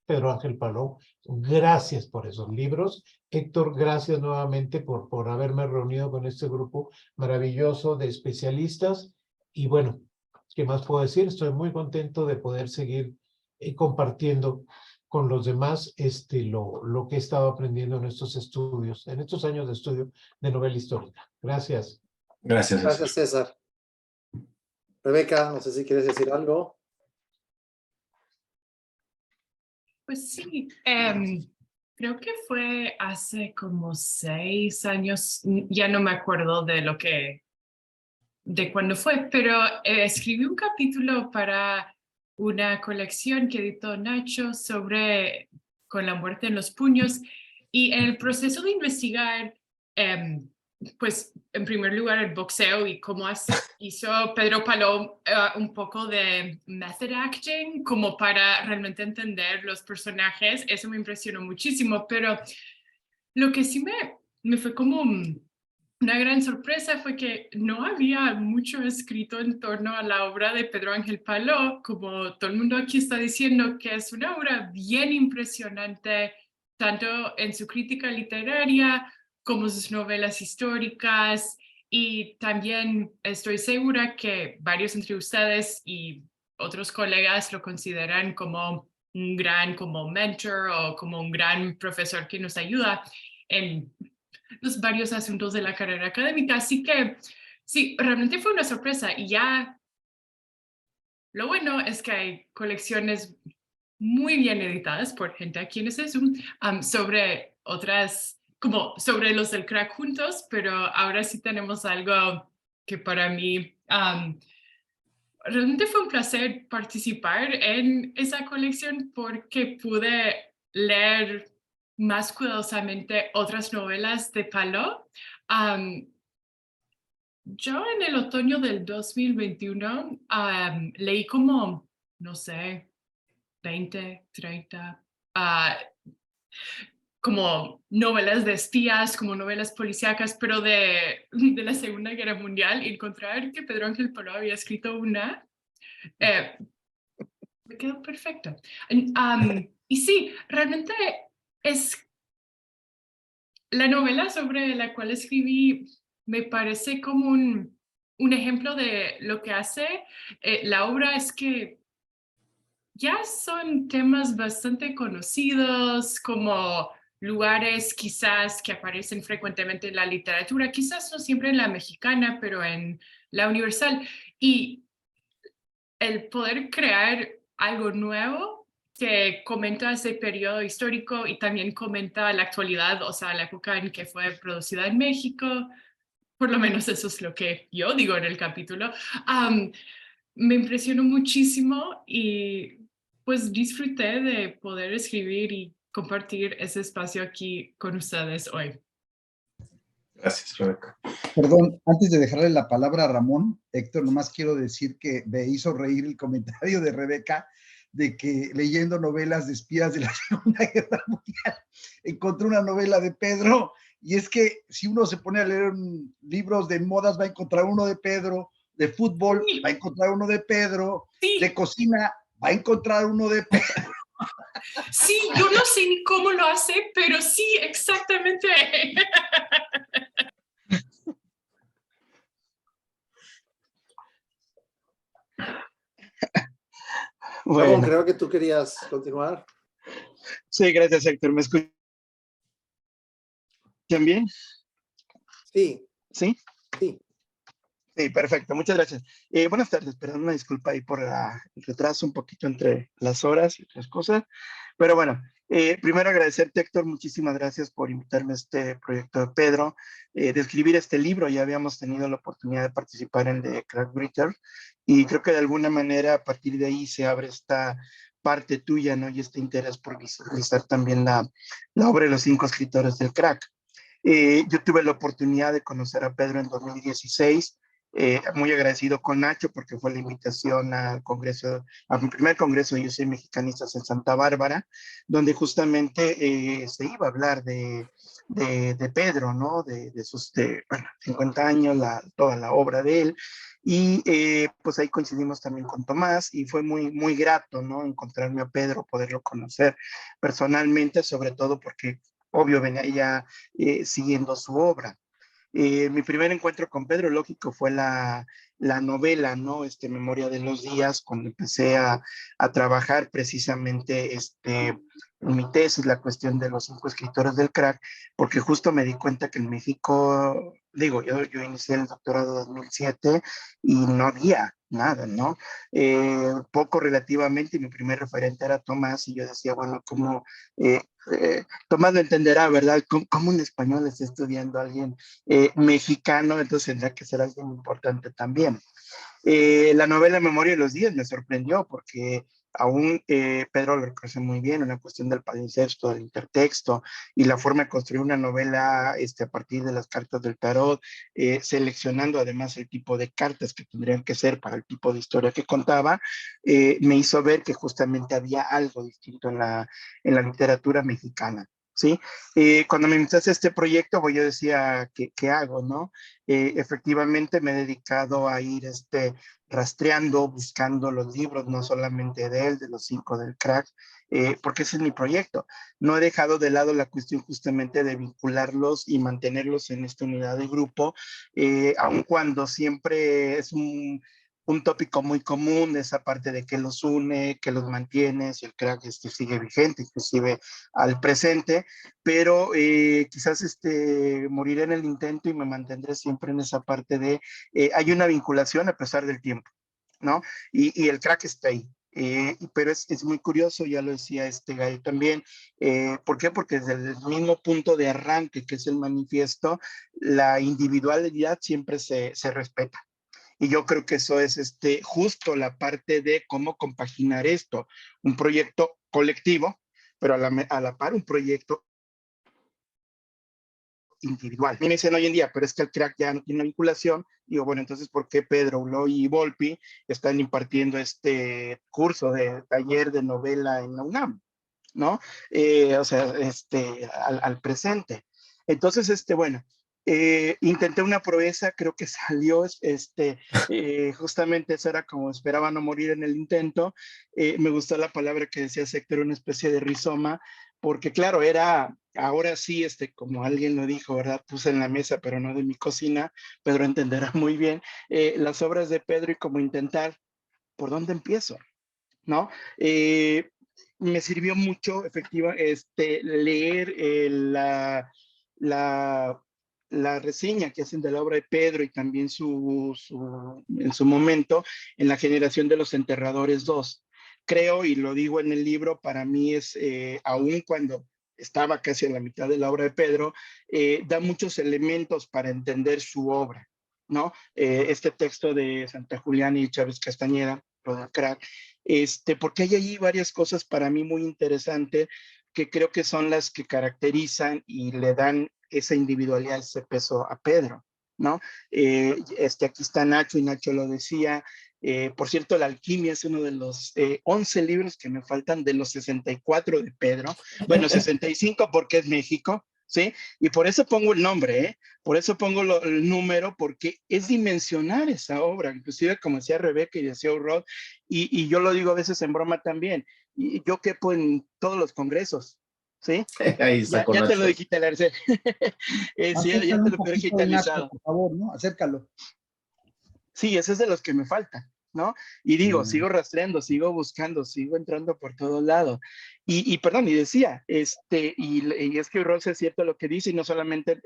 Pedro Ángel Paló, gracias por esos libros. Héctor, gracias nuevamente por haberme reunido con este grupo maravilloso de especialistas. Y bueno, ¿qué más puedo decir? Estoy muy contento de poder seguir compartiendo con los demás lo que he estado aprendiendo en estos estudios, en estos años de estudio de novela histórica. Gracias. Gracias. Gracias, César. Rebeca, no sé si quieres decir algo. Pues sí, creo que fue hace como 6 años, ya no me acuerdo de cuándo fue, pero escribí un capítulo para una colección que editó Nacho sobre Con la muerte en los puños, y en el proceso de investigar, pues en primer lugar el boxeo y cómo hizo Pedro Paló un poco de method acting como para realmente entender los personajes. Eso me impresionó muchísimo, pero lo que sí me fue como una gran sorpresa fue que no había mucho escrito en torno a la obra de Pedro Ángel Paló, como todo el mundo aquí está diciendo, que es una obra bien impresionante, tanto en su crítica literaria como sus novelas históricas, y también estoy segura que varios entre ustedes y otros colegas lo consideran como un gran como mentor o como un gran profesor que nos ayuda en los varios asuntos de la carrera académica. Así que sí, realmente fue una sorpresa, y ya lo bueno es que hay colecciones muy bien editadas por gente aquí en ese Zoom sobre otras, como sobre los del crack juntos, pero ahora sí tenemos algo que para mí realmente fue un placer participar en esa colección, porque pude leer más cuidadosamente otras novelas de Paló. Yo en el otoño del 2021 leí como, no sé, 20, 30, como novelas de espías, como novelas policíacas, pero de la Segunda Guerra Mundial. Y encontrar que Pedro Ángel Paló había escrito una, me quedó perfecto. Y sí, realmente es la novela sobre la cual escribí, me parece como un ejemplo de lo que hace la obra. Es que ya son temas bastante conocidos, como lugares quizás que aparecen frecuentemente en la literatura, quizás no siempre en la mexicana, pero en la universal. Y el poder crear algo nuevo que comenta ese periodo histórico y también comenta la actualidad, o sea, la época en que fue producida en México, por lo menos eso es lo que yo digo en el capítulo, me impresionó muchísimo, y pues disfruté de poder escribir y compartir ese espacio aquí con ustedes hoy. Gracias, Rebeca. Perdón, antes de dejarle la palabra a Ramón, Héctor, nomás quiero decir que me hizo reír el comentario de Rebeca de que leyendo novelas de espías de la Segunda Guerra Mundial, encontré una novela de Pedro, y es que si uno se pone a leer libros de modas, va a encontrar uno de Pedro, de fútbol, Sí. va a encontrar uno de Pedro, Sí. de cocina, va a encontrar uno de Pedro. Sí, yo no sé ni cómo lo hace, pero sí, exactamente. Gabón, Bueno, creo que tú querías continuar. sí, gracias, Héctor. ¿Me escuchan bien? Sí, ¿Sí? sí. Sí, perfecto. Muchas gracias. Buenas tardes. Perdón, una disculpa ahí por el retraso un poquito entre las horas y otras cosas. Pero bueno, primero agradecerte, Héctor. Muchísimas gracias por invitarme a este proyecto de Pedro, de escribir este libro. Ya habíamos tenido la oportunidad de participar en The Crack Writer y creo que de alguna manera a partir de ahí se abre esta parte tuya, ¿no? Y este interés por visualizar también la obra de los 5 escritores del crack. Yo tuve la oportunidad de conocer a Pedro en 2016, muy agradecido con Nacho porque fue la invitación al congreso, a mi primer congreso de Yo Soy Mexicanistas en Santa Bárbara, donde justamente se iba a hablar de Pedro, ¿no? De sus bueno, 50 años, toda la obra de él. Y pues ahí coincidimos también con Tomás y fue muy, muy grato, ¿no? Encontrarme a Pedro, poderlo conocer personalmente, sobre todo porque obvio venía ya siguiendo su obra. Mi primer encuentro con Pedro, lógico, fue la novela, ¿no? Memoria de los días, cuando empecé a trabajar precisamente en mi tesis, la cuestión de los 5 escritores del crack, porque justo me di cuenta que en México, digo, yo inicié el doctorado en 2007 y no había nada, ¿no? Poco relativamente, y mi primer referente era Tomás, y yo decía, bueno, ¿cómo? Tomás lo entenderá, ¿verdad? ¿Cómo en español está estudiando alguien mexicano? Entonces tendrá que ser alguien importante también. La novela Memoria de los Días me sorprendió porque aún Pedro lo reconoce muy bien, una cuestión del palimpsesto, del intertexto y la forma de construir una novela a partir de las cartas del tarot, seleccionando además el tipo de cartas que tendrían que ser para el tipo de historia que contaba, me hizo ver que justamente había algo distinto en la literatura mexicana. ¿Sí? Cuando me invitaste a este proyecto, pues yo decía, ¿qué hago, no? Efectivamente me he dedicado a ir rastreando, buscando los libros, no solamente de él, de los 5 del crack, porque ese es mi proyecto. No he dejado de lado la cuestión justamente de vincularlos y mantenerlos en esta unidad de grupo, aun cuando siempre es un tópico muy común, esa parte de que los une, que los mantiene, si el crack sigue vigente, inclusive al presente, pero quizás moriré en el intento y me mantendré siempre en esa parte de, hay una vinculación a pesar del tiempo, ¿no? Y el crack está ahí. Pero es muy curioso, ya lo decía Gallo también. ¿Por qué? Porque desde el mismo punto de arranque, que es el manifiesto, la individualidad siempre se respeta. Y yo creo que eso es justo la parte de cómo compaginar esto, un proyecto colectivo, pero a la par un proyecto individual. Me dicen hoy en día, pero es que el crack ya no tiene vinculación. Digo, bueno, entonces, ¿por qué Pedro Ulloy y Volpi están impartiendo este curso de taller de novela en la UNAM? ¿No? O sea, al presente. Entonces, bueno, intenté una proeza, creo que salió, justamente eso era como esperaba no morir en el intento. Me gustó la palabra que decía Héctor, una especie de rizoma, porque claro, era, ahora sí, como alguien lo dijo, ¿verdad? Puse en la mesa, pero no de mi cocina, Pedro entenderá muy bien, las obras de Pedro y como intentar, ¿por dónde empiezo? ¿No? Me sirvió mucho, leer la, la reseña que hacen de la obra de Pedro y también en su momento en la generación de los enterradores 2. Creo, y lo digo en el libro, para mí es, aún cuando estaba casi a la mitad de la obra de Pedro, da muchos elementos para entender su obra, ¿no? Este texto de Santa Juliana y Chávez Castañeda, lo del crack, porque hay ahí varias cosas para mí muy interesantes que creo que son las que caracterizan y le dan esa individualidad, ese peso a Pedro, ¿no? Aquí está Nacho y Nacho lo decía, Por cierto, La Alquimia es uno de los 11 libros que me faltan de los 64 de Pedro. Bueno, 65 porque es México, ¿sí? Y por eso pongo el nombre, ¿eh? Por eso pongo el número, porque es dimensionar esa obra. Inclusive, como decía Rebeca y decía Urrod, y yo lo digo a veces en broma también, y yo quepo en todos los congresos, ¿sí? Ahí está con Ya te Nacho. lo digitalicé. Sí, ya Acércalo te un lo he poquito, digitalizado. Nacho, por favor, ¿no? Acércalo. Sí, ese es de los que me faltan, ¿no? Y digo, sigo rastreando, sigo buscando, sigo entrando por todos lados. Perdón, y decía, y es que Ross es cierto lo que dice, y no solamente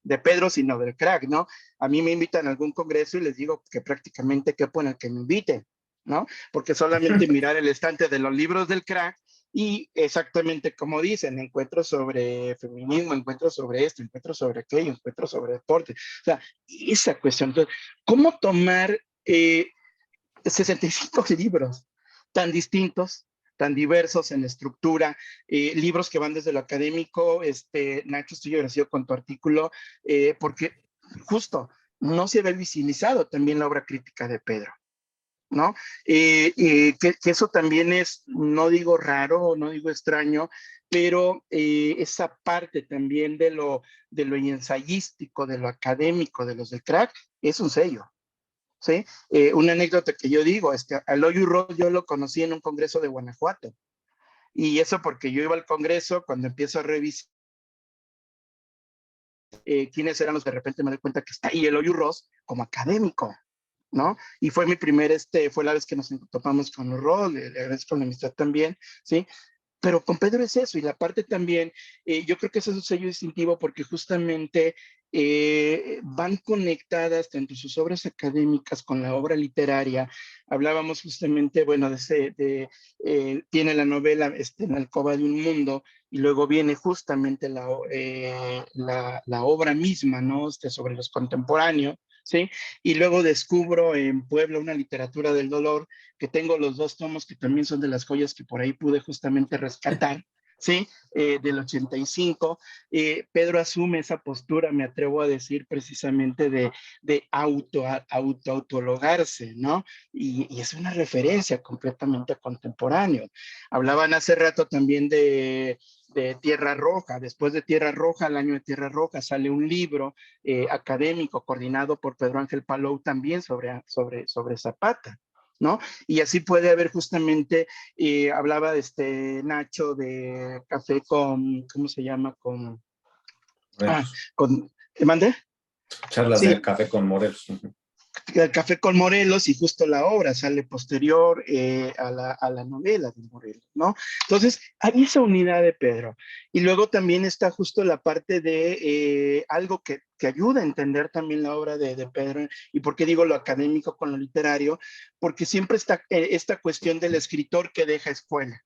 de Pedro, sino del crack, ¿no? A mí me invitan a algún congreso y les digo que prácticamente quepo en el que me inviten, ¿no? Porque solamente mirar el estante de los libros del crack y exactamente como dicen, encuentros sobre feminismo, encuentros sobre esto, encuentros sobre aquello, encuentros sobre deporte. O sea, esa cuestión. Entonces, ¿cómo tomar 65 libros tan distintos, tan diversos en estructura, libros que van desde lo académico? Nacho, estoy agradecido con tu artículo, porque justo no se ve visibilizado también la obra crítica de Pedro, ¿no? Que eso también es, no digo raro, no digo extraño, pero esa parte también de lo ensayístico, de lo académico, de los del crack, es un sello, ¿sí? Una anécdota que yo digo es que a Eloy Urrod yo lo conocí en un congreso de Guanajuato, y eso porque yo iba al congreso, cuando empiezo a revisar quiénes eran los que de repente me doy cuenta que está ahí Eloy Urrod como académico, ¿no? Y fue mi primer, fue la vez que nos topamos con Urrod, le agradezco la amistad también, ¿sí? Pero con Pedro es eso, y la parte también, yo creo que ese es un sello distintivo porque justamente van conectadas tanto sus obras académicas con la obra literaria. Hablábamos justamente, bueno, tiene la novela En la alcoba de un mundo, y luego viene justamente la obra misma, ¿no? Sobre los contemporáneos, ¿sí? Y luego descubro en Puebla una literatura del dolor, que tengo los 2 tomos que también son de las joyas que por ahí pude justamente rescatar, ¿sí? Del 85. Pedro asume esa postura, me atrevo a decir, precisamente de autologarse, ¿no? Y es una referencia completamente contemporáneo. Hablaban hace rato también de Tierra Roja. Después de Tierra Roja, al año de Tierra Roja, sale un libro académico coordinado por Pedro Ángel Palou también sobre Zapata, ¿no? Y así puede haber justamente, hablaba Nacho de café con, ¿cómo se llama? ¿Mande? Charlas Sí, del café con Morelos. el café con Morelos, y justo la obra sale posterior a la novela de Morelos, ¿no? Entonces, hay esa unidad de Pedro. Y luego también está justo la parte de algo que ayuda a entender también la obra de Pedro. ¿Y por qué digo lo académico con lo literario? Porque siempre está esta cuestión del escritor que deja escuela,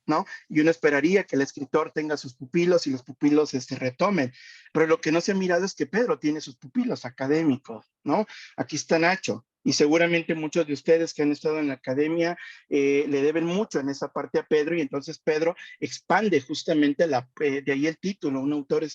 ¿no? Y uno esperaría que el escritor tenga sus pupilos y los pupilos retomen, pero lo que no se ha mirado es que Pedro tiene sus pupilos académicos, ¿no? Aquí está Nacho, y seguramente muchos de ustedes que han estado en la academia le deben mucho en esa parte a Pedro, y entonces Pedro expande justamente de ahí el título, un autor,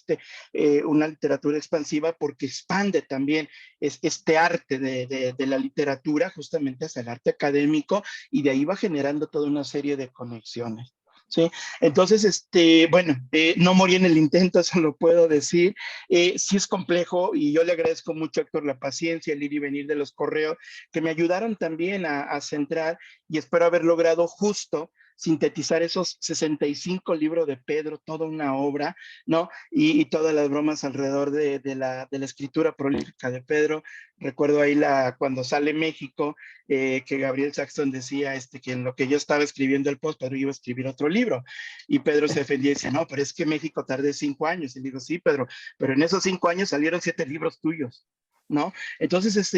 una literatura expansiva, porque expande también este arte de la literatura justamente hacia el arte académico, y de ahí va generando toda una serie de conexiones. Sí, entonces, bueno, no morí en el intento, eso lo puedo decir. Sí es complejo, y yo le agradezco mucho, Héctor, la paciencia, el ir y venir de los correos, que me ayudaron también a centrar, y espero haber logrado justo sintetizar esos 65 libros de Pedro, toda una obra, ¿no? Y todas las bromas alrededor de la escritura prolífica de Pedro. Recuerdo ahí cuando sale México, que Gabriel Saxton decía que en lo que yo estaba escribiendo el post, Pedro iba a escribir otro libro, y Pedro se defendía y decía, no, pero es que México tardé 5 años, y le digo, sí, Pedro, pero en esos 5 años salieron 7 libros tuyos, ¿no? Entonces,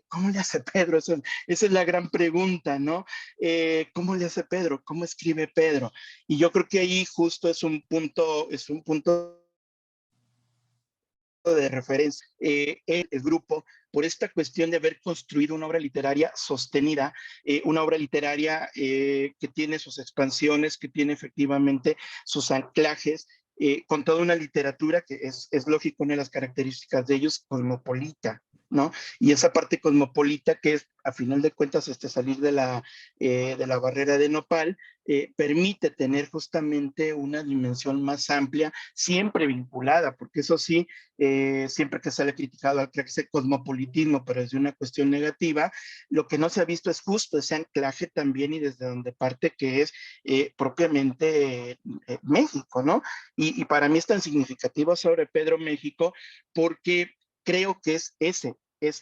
¿cómo le hace Pedro? Esa es la gran pregunta, ¿no? ¿Cómo le hace Pedro? ¿Cómo escribe Pedro? Y yo creo que ahí justo es un punto de referencia, el grupo, por esta cuestión de haber construido una obra literaria sostenida, una obra literaria que tiene sus expansiones, que tiene efectivamente sus anclajes, con toda una literatura que es lógico, una de las características de ellos, cosmopolita, ¿no? Y esa parte cosmopolita que es, a final de cuentas, salir de la barrera de nopal, permite tener justamente una dimensión más amplia, siempre vinculada, porque eso sí, siempre que se le ha criticado al ese cosmopolitismo, pero desde una cuestión negativa, lo que no se ha visto es justo ese anclaje también y desde donde parte que es propiamente México, ¿no? Y para mí es tan significativo sobre Pedro México porque creo que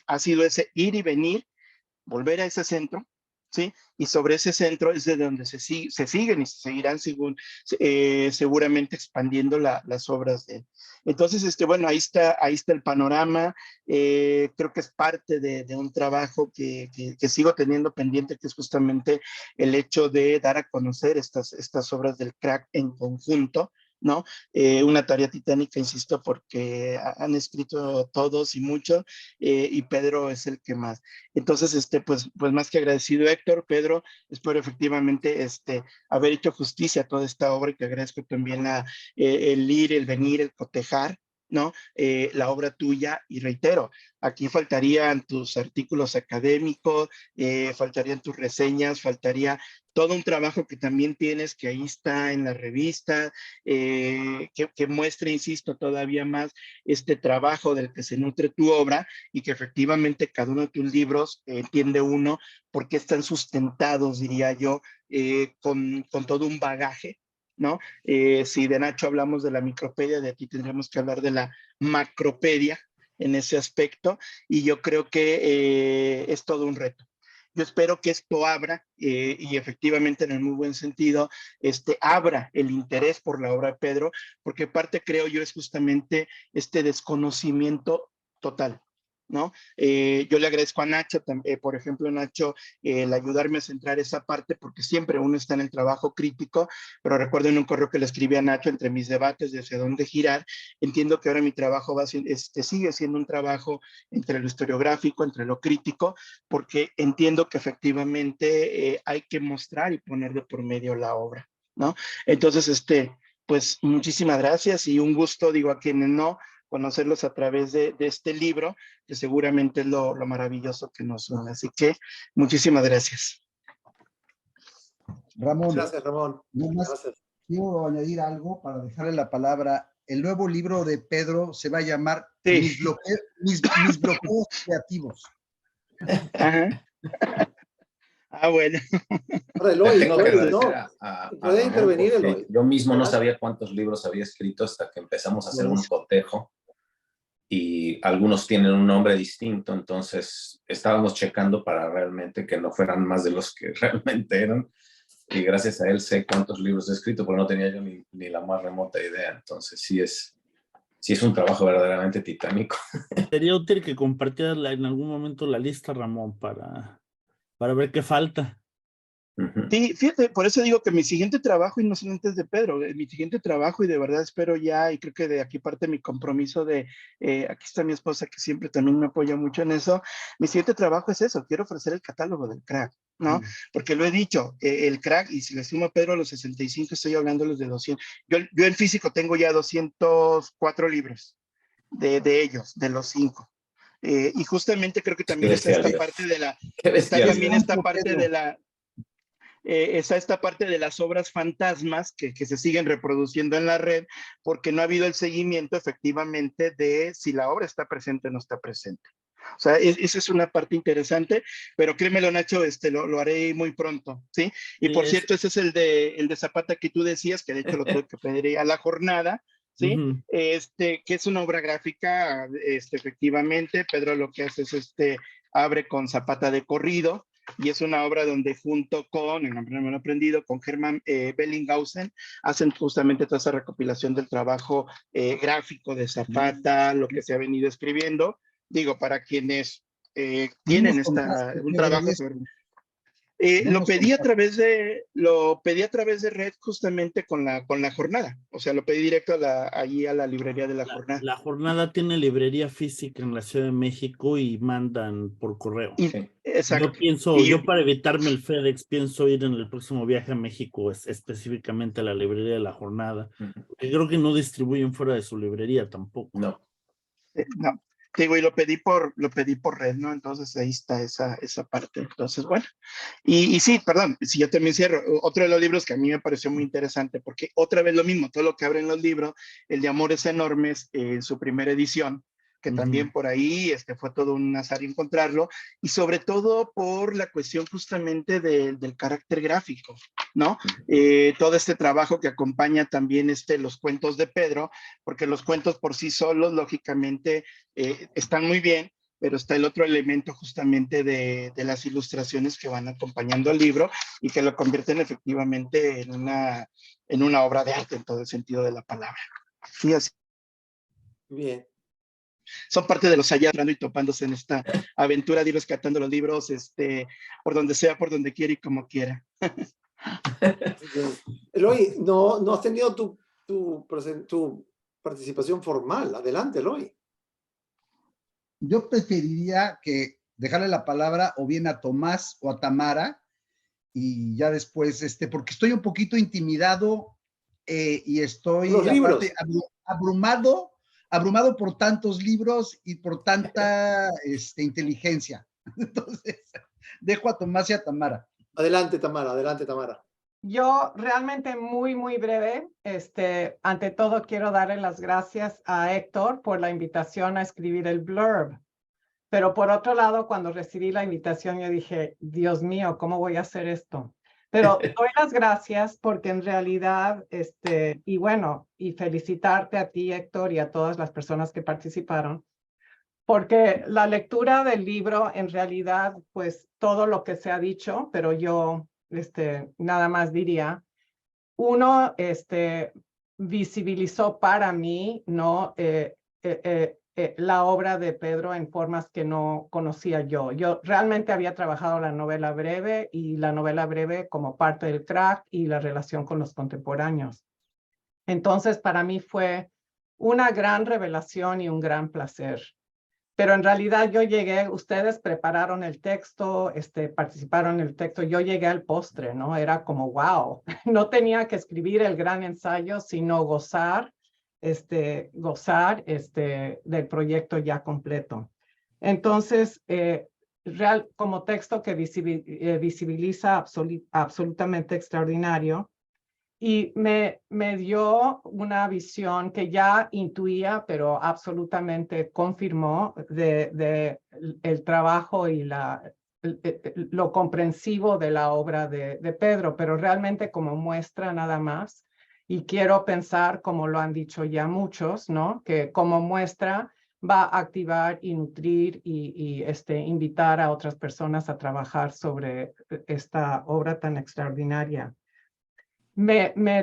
ha sido ese ir y venir, volver a ese centro, ¿sí? Y sobre ese centro es de donde se siguen y se seguirán seguramente expandiendo las obras de él. Entonces, bueno, ahí está el panorama. Creo que es parte de un trabajo que sigo teniendo pendiente, que es justamente el hecho de dar a conocer estas obras del crack en conjunto, ¿no? Una tarea titánica, insisto, porque han escrito todos y mucho, y Pedro es el que más. Entonces, pues más que agradecido, Héctor, Pedro, espero efectivamente haber hecho justicia a toda esta obra y te agradezco también el ir, el venir, el cotejar, ¿no? La obra tuya, y reitero, aquí faltarían tus artículos académicos, faltarían tus reseñas, faltaría todo un trabajo que también tienes, que ahí está en la revista, que muestre, insisto, todavía más este trabajo del que se nutre tu obra y que efectivamente cada uno de tus libros entiende uno por qué están sustentados, diría yo, con todo un bagaje, ¿no? Si de Nacho hablamos de la micropedia, de aquí tendremos que hablar de la macropedia en ese aspecto, y yo creo que es todo un reto. Yo espero que esto abra, y efectivamente en el muy buen sentido, abra el interés por la obra de Pedro, porque parte, creo yo, es justamente este desconocimiento total, ¿no? Yo le agradezco a Nacho, por ejemplo, Nacho, el ayudarme a centrar esa parte, porque siempre uno está en el trabajo crítico, pero recuerdo en un correo que le escribí a Nacho entre mis debates de hacia dónde girar, entiendo que ahora mi trabajo sigue siendo un trabajo entre lo historiográfico, entre lo crítico, porque entiendo que efectivamente hay que mostrar y poner de por medio la obra, ¿no? Entonces, pues muchísimas gracias y un gusto, digo, a quienes no, conocerlos a través de este libro, que seguramente es lo maravilloso que nos une. Así que muchísimas gracias. Ramón, Gracias, Ramón. Gracias. Quiero añadir algo para dejarle la palabra. El nuevo libro de Pedro se va a llamar Mis bloqueos creativos. Ajá. Bueno. Tengo que agradecer ¿Puede intervenir Eloy? Yo mismo no sabía cuántos libros había escrito hasta que empezamos a hacer un cotejo y algunos tienen un nombre distinto, entonces estábamos checando para realmente que no fueran más de los que realmente eran, y gracias a él sé cuántos libros he escrito, porque no tenía yo ni la más remota idea. Entonces sí es un trabajo verdaderamente titánico. Sería útil que compartieras en algún momento la lista, Ramón, para ver qué falta. Sí, fíjate, por eso digo que mi siguiente trabajo, y no solamente es de Pedro, mi siguiente trabajo, y de verdad espero ya, y creo que de aquí parte mi compromiso de, aquí está mi esposa que siempre también me apoya mucho en eso, mi siguiente trabajo es eso, quiero ofrecer el catálogo del crack, ¿no? Porque lo he dicho, el crack, y si le sumo a Pedro a los 65, estoy hablando de los de 200, yo en físico tengo ya 204 libros de ellos, de los 5. Y justamente creo que también está esta parte de la, está esta parte de las obras fantasmas que se siguen reproduciendo en la red, porque no ha habido el seguimiento efectivamente de si la obra está presente o no está presente. O sea, esa es una parte interesante, pero créemelo, Nacho, lo haré muy pronto, ¿sí? Y por cierto, ese es el de Zapata que tú decías, que de hecho lo tuve que pedir a la jornada, ¿sí? Que es una obra gráfica, efectivamente. Pedro lo que hace es abre con Zapata de corrido, y es una obra donde junto con, el nombre no me lo he aprendido, con Germán Bellinghausen, hacen justamente toda esa recopilación del trabajo gráfico de Zapata, lo que se ha venido escribiendo, digo, para quienes tienen un trabajo sobre... Lo pedí a través de Red, justamente con la jornada, o sea, lo pedí directo allí a la librería de la jornada. La jornada tiene librería física en la Ciudad de México y mandan por correo. Exacto. Yo para evitarme el FedEx pienso ir en el próximo viaje a México específicamente a la librería de la jornada, porque creo que no distribuyen fuera de su librería tampoco. No. No. Digo, y lo pedí por red, ¿no? Entonces ahí está esa parte. Entonces, bueno. Y sí, perdón, si yo también cierro, otro de los libros que a mí me pareció muy interesante, porque otra vez lo mismo, todo lo que abren los libros, El de Amores Enormes, su primera edición, que también por ahí fue todo un azar encontrarlo, y sobre todo por la cuestión justamente del carácter gráfico, ¿no? Todo este trabajo que acompaña también los cuentos de Pedro, porque los cuentos por sí solos, lógicamente, están muy bien, pero está el otro elemento justamente de las ilustraciones que van acompañando al libro y que lo convierten efectivamente en una obra de arte en todo el sentido de la palabra. Sí, así. Bien. Son parte de los allá y topándose en esta aventura de ir rescatando los libros por donde sea, por donde quiera y como quiera. Eloy, no has tenido tu participación formal. Adelante, Eloy. Yo preferiría que dejarle la palabra o bien a Tomás o a Tamara y ya después, porque estoy un poquito intimidado y estoy Los libros. aparte abrumado por tantos libros y por tanta inteligencia. Entonces, dejo a Tomás y a Tamara. Adelante, Tamara. Yo realmente muy breve, ante todo quiero darle las gracias a Héctor por la invitación a escribir el blurb. Pero por otro lado, cuando recibí la invitación, yo dije, Dios mío, ¿cómo voy a hacer esto? Pero doy las gracias porque en realidad, y bueno, y felicitarte a ti, Héctor, y a todas las personas que participaron, porque la lectura del libro, en realidad, pues todo lo que se ha dicho, pero yo nada más diría, uno, visibilizó para mí, ¿no? La obra de Pedro en formas que no conocía yo. Yo realmente había trabajado la novela breve y la novela breve como parte del crack y la relación con los contemporáneos. Entonces, para mí fue una gran revelación y un gran placer. Pero en realidad yo llegué, ustedes prepararon el texto, participaron en el texto, yo llegué al postre, ¿no? Era como, wow, no tenía que escribir el gran ensayo, sino gozar del proyecto ya completo. Entonces, como texto que visibiliza absolutamente extraordinario, y me dio una visión que ya intuía, pero absolutamente confirmó de el trabajo y lo comprensivo de la obra de Pedro, pero realmente como muestra nada más. Y quiero pensar, como lo han dicho ya muchos, ¿no? Que como muestra va a activar y nutrir y invitar a otras personas a trabajar sobre esta obra tan extraordinaria.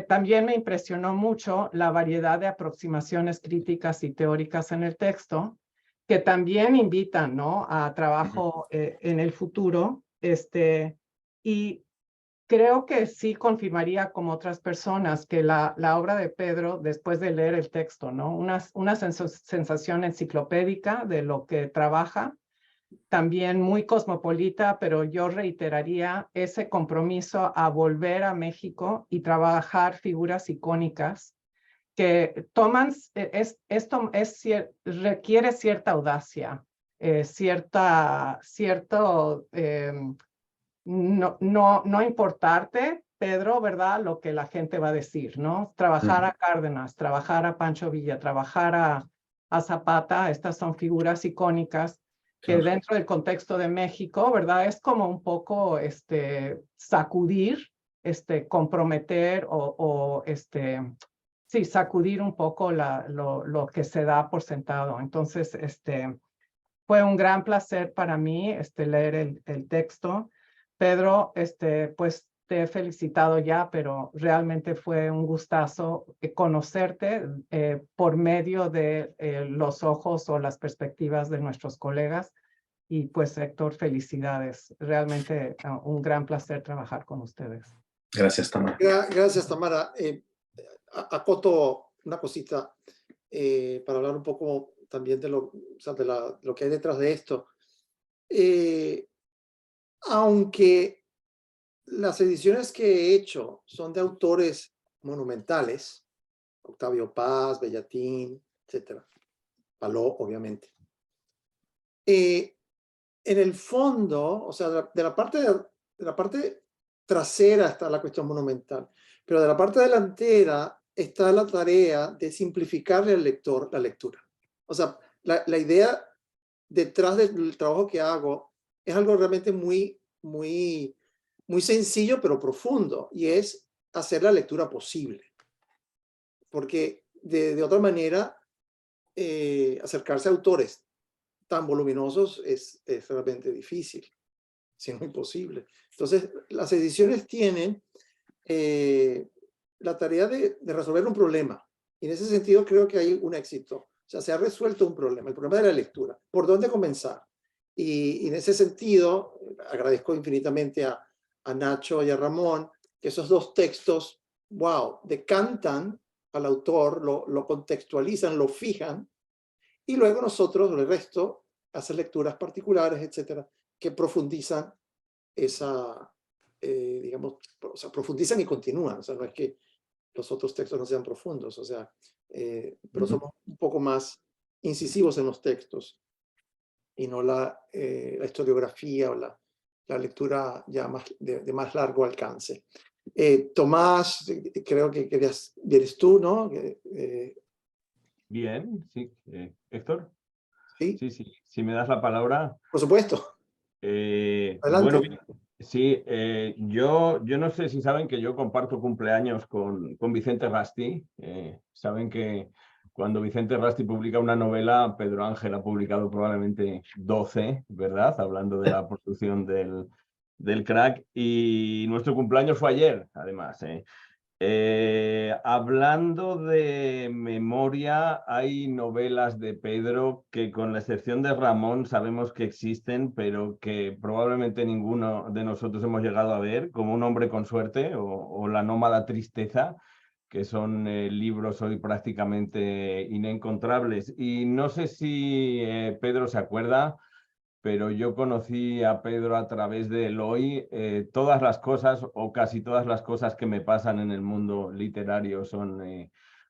También me impresionó mucho la variedad de aproximaciones críticas y teóricas en el texto, que también invitan, ¿no? A trabajo en el futuro. Y creo que sí confirmaría como otras personas que la obra de Pedro, después de leer el texto, ¿no? Una sensación enciclopédica de lo que trabaja, también muy cosmopolita, pero yo reiteraría ese compromiso a volver a México y trabajar figuras icónicas que toman, requiere cierta audacia, no importarte, Pedro, ¿verdad? Lo que la gente va a decir, ¿no? Trabajar a Cárdenas, trabajar a Pancho Villa, trabajar a Zapata, estas son figuras icónicas que dentro del contexto de México, ¿verdad? Es como un poco sacudir, comprometer sí, sacudir un poco lo que se da por sentado. Entonces, fue un gran placer para mí leer el texto. Pedro, pues te he felicitado ya, pero realmente fue un gustazo conocerte por medio de los ojos o las perspectivas de nuestros colegas. Y pues, Héctor, felicidades. Realmente un gran placer trabajar con ustedes. Gracias, Tamara. Gracias, Tamara. Acoto una cosita para hablar un poco también de lo que hay detrás de esto. Aunque las ediciones que he hecho son de autores monumentales, Octavio Paz, Bellatín, etcétera, Paló, obviamente. En el fondo, o sea, de la parte trasera está la cuestión monumental, pero de la parte delantera está la tarea de simplificarle al lector la lectura. O sea, la idea detrás del trabajo que hago es algo realmente muy sencillo, pero profundo, y es hacer la lectura posible. Porque de otra manera, acercarse a autores tan voluminosos es realmente difícil, si no imposible. Entonces, las ediciones tienen la tarea de resolver un problema. Y en ese sentido creo que hay un éxito. O sea, se ha resuelto un problema, el problema de la lectura. ¿Por dónde comenzar? Y en ese sentido, agradezco infinitamente a Nacho y a Ramón, que esos dos textos, wow, decantan al autor, lo contextualizan, lo fijan, y luego nosotros, el resto, hacen lecturas particulares, etcétera, que profundizan esa, digamos, o sea, profundizan y continúan. O sea, no es que los otros textos no sean profundos, o sea, pero somos un poco más incisivos en los textos y no la historiografía o la lectura ya más de más largo alcance. Tomás, creo que eres tú, ¿no? Bien, sí. Héctor. Sí. Sí, si me das la palabra. Por supuesto. Adelante. Bueno, sí, yo no sé si saben que yo comparto cumpleaños con Vicente Rasti. Saben que cuando Vicente Rasti publica una novela, Pedro Ángel ha publicado probablemente 12, ¿verdad? Hablando de la producción del crack. Y nuestro cumpleaños fue ayer, además. Hablando de memoria, hay novelas de Pedro que, con la excepción de Ramón, sabemos que existen, pero que probablemente ninguno de nosotros hemos llegado a ver, como Un hombre con suerte o La nómada tristeza, que son libros hoy prácticamente inencontrables. Y no sé si Pedro se acuerda, pero yo conocí a Pedro a través de Eloy. Todas las cosas, o casi todas las cosas que me pasan en el mundo literario son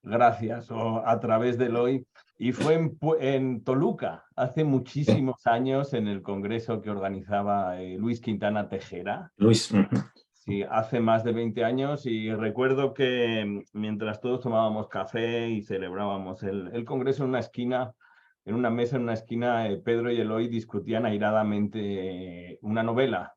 gracias o a través de Eloy. Y fue en Toluca, hace muchísimos años, en el congreso que organizaba Luis Quintana Tejera. Luis. Sí, hace más de 20 años, y recuerdo que mientras todos tomábamos café y celebrábamos el congreso en una esquina, en una mesa en una esquina, Pedro y Eloy discutían airadamente una novela.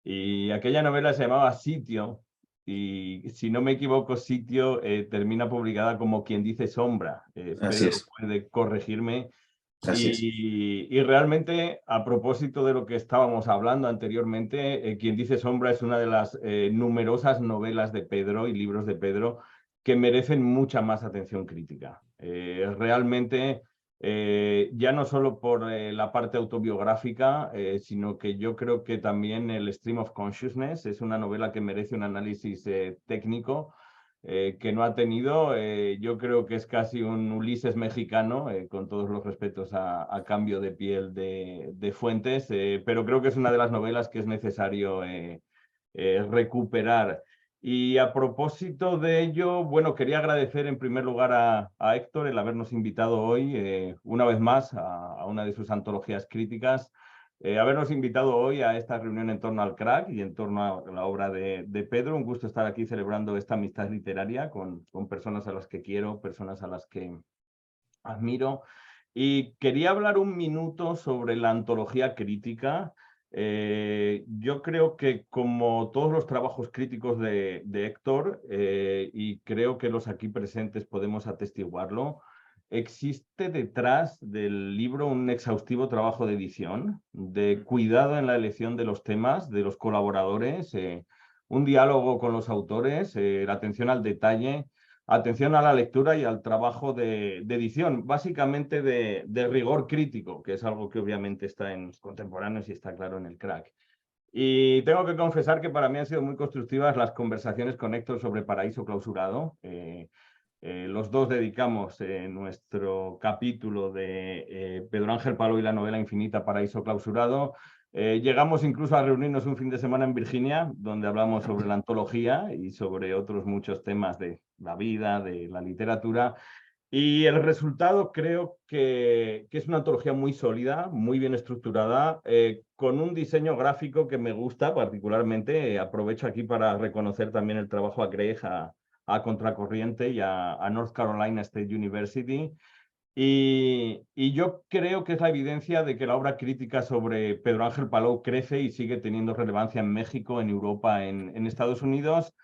Y aquella novela se llamaba Sitio, y si no me equivoco, Sitio termina publicada como Quien dice sombra. Así Pedro es. puede corregirme. Así es. Y realmente, a propósito de lo que estábamos hablando anteriormente, Quien dice sombra es una de las numerosas novelas de Pedro y libros de Pedro que merecen mucha más atención crítica. Realmente, ya no solo por la parte autobiográfica, sino que yo creo que también el Stream of Consciousness es una novela que merece un análisis técnico que no ha tenido. Yo creo que es casi un Ulises mexicano, con todos los respetos a Cambio de piel de Fuentes, pero creo que es una de las novelas que es necesario recuperar. Y a propósito de ello, bueno, quería agradecer en primer lugar a Héctor el habernos invitado hoy, una vez más, a una de sus antologías críticas, habernos invitado hoy a esta reunión en torno al crack y en torno a la obra de Pedro. Un gusto estar aquí celebrando esta amistad literaria con personas a las que quiero, personas a las que admiro. Y quería hablar un minuto sobre la antología crítica. Yo creo que, como todos los trabajos críticos de Héctor, y creo que los aquí presentes podemos atestiguarlo, existe detrás del libro un exhaustivo trabajo de edición, de cuidado en la elección de los temas, de los colaboradores, un diálogo con los autores, la atención al detalle, atención a la lectura y al trabajo de edición, básicamente de rigor crítico, que es algo que obviamente está en Contemporáneos y está claro en el crack. Y tengo que confesar que para mí han sido muy constructivas las conversaciones con Héctor sobre Paraíso clausurado. Los dos dedicamos nuestro capítulo de Pedro Ángel Palou y la novela infinita Paraíso clausurado. Llegamos incluso a reunirnos un fin de semana en Virginia, donde hablamos sobre la antología y sobre otros muchos temas de la vida, de la literatura. Y el resultado creo que es una antología muy sólida, muy bien estructurada, con un diseño gráfico que me gusta particularmente. Aprovecho aquí para reconocer también el trabajo a Greg, a Contracorriente y a North Carolina State University. Y yo creo que es la evidencia de que la obra crítica sobre Pedro Ángel Palou crece y sigue teniendo relevancia en México, en Europa, en Estados Unidos.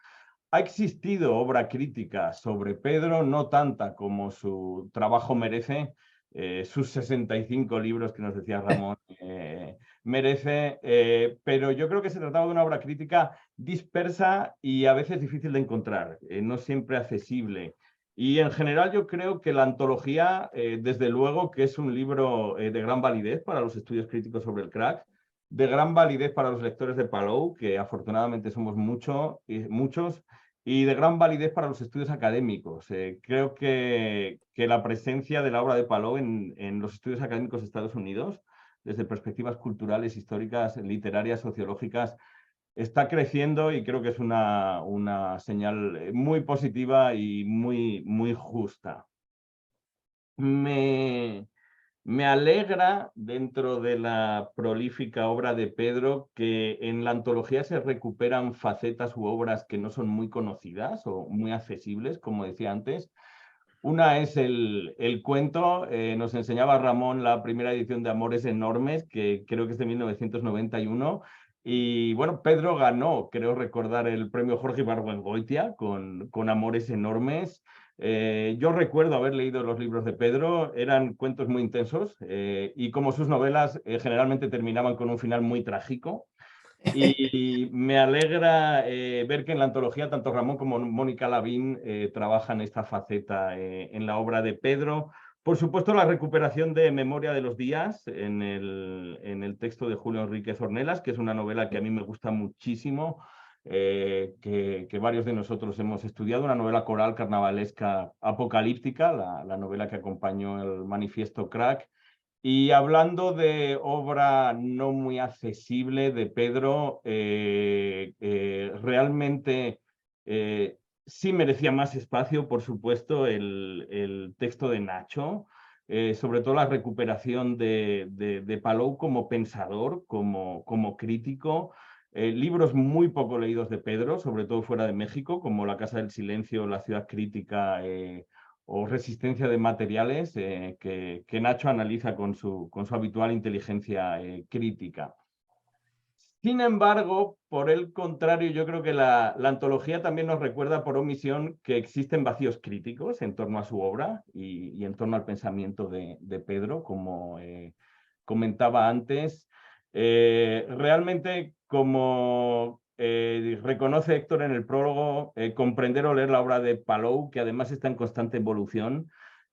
Ha existido obra crítica sobre Pedro, no tanta como su trabajo merece, sus 65 libros que nos decía Ramón merece, pero yo creo que se trataba de una obra crítica dispersa y a veces difícil de encontrar, no siempre accesible. Y en general yo creo que la antología, desde luego que es un libro de gran validez para los estudios críticos sobre el crack, de gran validez para los lectores de Palou, que afortunadamente somos muchos, y de gran validez para los estudios académicos. Creo que la presencia de la obra de Palou en los estudios académicos de Estados Unidos, desde perspectivas culturales, históricas, literarias, sociológicas, está creciendo y creo que es una señal muy positiva y muy justa. Me alegra, dentro de la prolífica obra de Pedro, que en la antología se recuperan facetas u obras que no son muy conocidas o muy accesibles, como decía antes. Una es el cuento, nos enseñaba Ramón la primera edición de Amores Enormes, que creo que es de 1991, y bueno, Pedro ganó, creo recordar, el premio Jorge Ibargüengoitia con Amores Enormes. Yo recuerdo haber leído los libros de Pedro, eran cuentos muy intensos y como sus novelas generalmente terminaban con un final muy trágico. Y me alegra ver que en la antología tanto Ramón como Mónica Lavín trabajan esta faceta en la obra de Pedro. Por supuesto, la recuperación de Memoria de los Días en el texto de Julio Enríquez Ornelas, que es una novela que a mí me gusta muchísimo, que varios de nosotros hemos estudiado, una novela coral carnavalesca apocalíptica, la novela que acompañó el manifiesto Crack. Y hablando de obra no muy accesible de Pedro, realmente sí merecía más espacio, por supuesto, el texto de Nacho, sobre todo la recuperación de Palou como pensador, como crítico. Libros muy poco leídos de Pedro, sobre todo fuera de México, como La Casa del Silencio, La Ciudad Crítica o Resistencia de Materiales, que Nacho analiza con su habitual inteligencia crítica. Sin embargo, por el contrario, yo creo que la antología también nos recuerda por omisión que existen vacíos críticos en torno a su obra y en torno al pensamiento de Pedro, como comentaba antes. Realmente, como reconoce Héctor en el prólogo, comprender o leer la obra de Palou, que además está en constante evolución,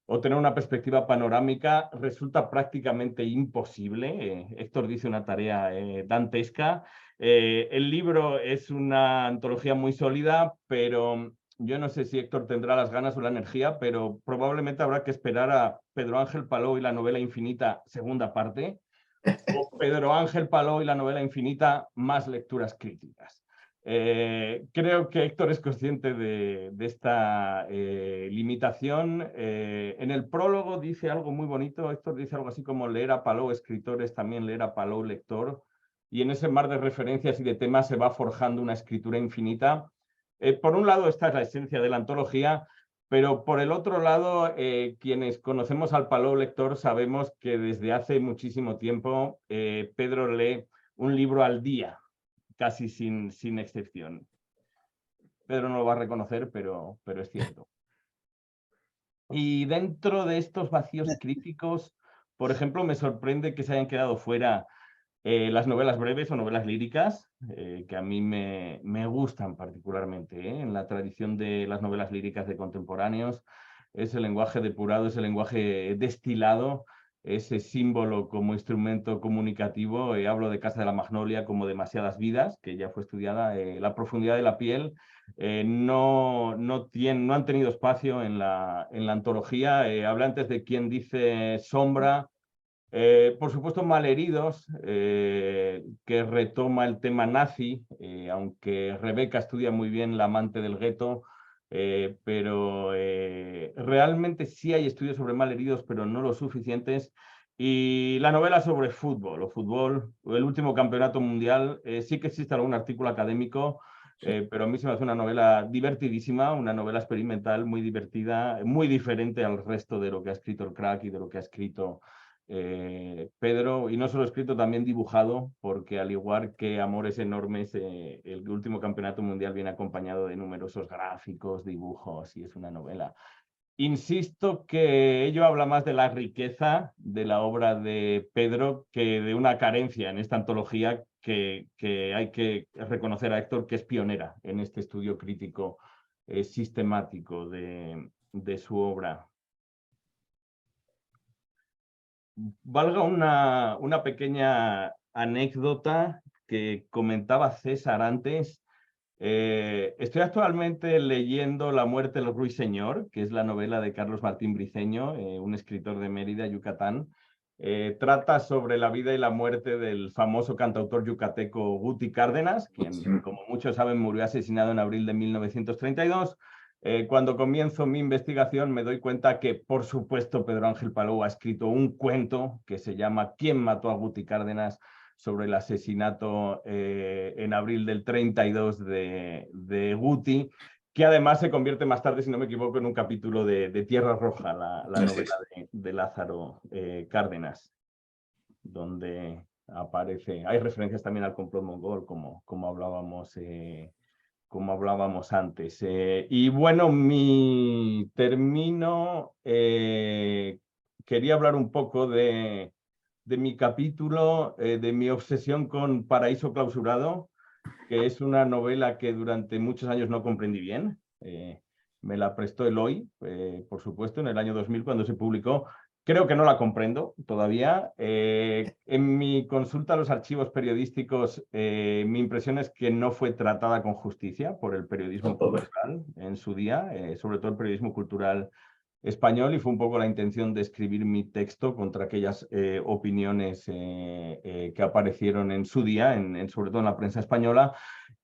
o tener una perspectiva panorámica resulta prácticamente imposible. Héctor dice una tarea dantesca. El libro es una antología muy sólida, pero yo no sé si Héctor tendrá las ganas o la energía, pero probablemente habrá que esperar a Pedro Ángel Palou y la novela infinita, segunda parte, o Pedro Ángel Palou y la novela infinita, más lecturas críticas. Creo que Héctor es consciente de esta limitación. En el prólogo dice algo muy bonito. Héctor dice algo así como leer a Palou escritores, también leer a Palou lector. Y en ese mar de referencias y de temas se va forjando una escritura infinita. Por un lado, esta es la esencia de la antología, pero por el otro lado, quienes conocemos al Palou lector sabemos que desde hace muchísimo tiempo Pedro lee un libro al día, casi sin excepción. Pedro no lo va a reconocer, pero es cierto. Y dentro de estos vacíos críticos, por ejemplo, me sorprende que se hayan quedado fuera las novelas breves o novelas líricas, que a mí me gustan particularmente. En la tradición de las novelas líricas de contemporáneos, ese lenguaje depurado, ese lenguaje destilado, ese símbolo como instrumento comunicativo. Hablo de Casa de la Magnolia como Demasiadas Vidas, que ya fue estudiada. La profundidad de la piel no han tenido espacio en la antología. Hablé antes de Quien dice Sombra. Por supuesto, Malheridos, que retoma el tema nazi, aunque Rebeca estudia muy bien La amante del gueto, pero realmente sí hay estudios sobre malheridos, pero no los suficientes. Y la novela sobre fútbol, el último campeonato mundial, sí que existe algún artículo académico, pero a mí se me hace una novela divertidísima, una novela experimental muy divertida, muy diferente al resto de lo que ha escrito el crack y de lo que ha escrito Pedro, y no solo escrito, también dibujado, porque al igual que Amores Enormes, el último campeonato mundial viene acompañado de numerosos gráficos, dibujos, y es una novela. Insisto que ello habla más de la riqueza de la obra de Pedro que de una carencia en esta antología que hay que reconocer a Héctor, que es pionera en este estudio crítico sistemático de su obra. Valga una pequeña anécdota que comentaba César antes. Estoy actualmente leyendo La muerte del ruiseñor, que es la novela de Carlos Martín Briceño, un escritor de Mérida, Yucatán. Trata sobre la vida y la muerte del famoso cantautor yucateco Guti Cárdenas, quien, como muchos saben, murió asesinado en abril de 1932. Cuando comienzo mi investigación me doy cuenta que, por supuesto, Pedro Ángel Palou ha escrito un cuento que se llama ¿Quién mató a Guti Cárdenas?, sobre el asesinato en abril del 32 de Guti, que además se convierte más tarde, si no me equivoco, en un capítulo de Tierra Roja, la novela de Lázaro Cárdenas, donde aparece, hay referencias también al complot mongol, como hablábamos antes. Y bueno, quería hablar un poco de mi capítulo, de mi obsesión con Paraíso Clausurado, que es una novela que durante muchos años no comprendí bien. Me la prestó Eloy, por supuesto, en el año 2000 cuando se publicó. Creo que no la comprendo todavía. En mi consulta a los archivos periodísticos, mi impresión es que no fue tratada con justicia por el periodismo cultural en su día, sobre todo el periodismo cultural español, y fue un poco la intención de escribir mi texto contra aquellas opiniones que aparecieron en su día, sobre todo en la prensa española.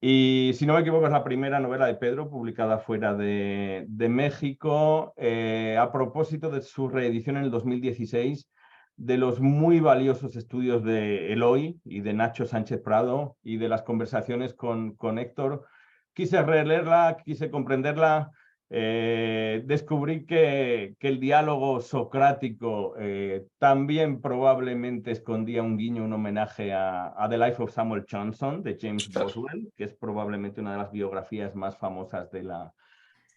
Y si no me equivoco, es la primera novela de Pedro publicada fuera de México, a propósito de su reedición en el 2016, de los muy valiosos estudios de Eloy y de Nacho Sánchez Prado y de las conversaciones con Héctor. Quise releerla, quise comprenderla. Descubrí que el diálogo socrático también probablemente escondía un guiño, un homenaje a The Life of Samuel Johnson, de James Boswell, que es probablemente una de las biografías más famosas de la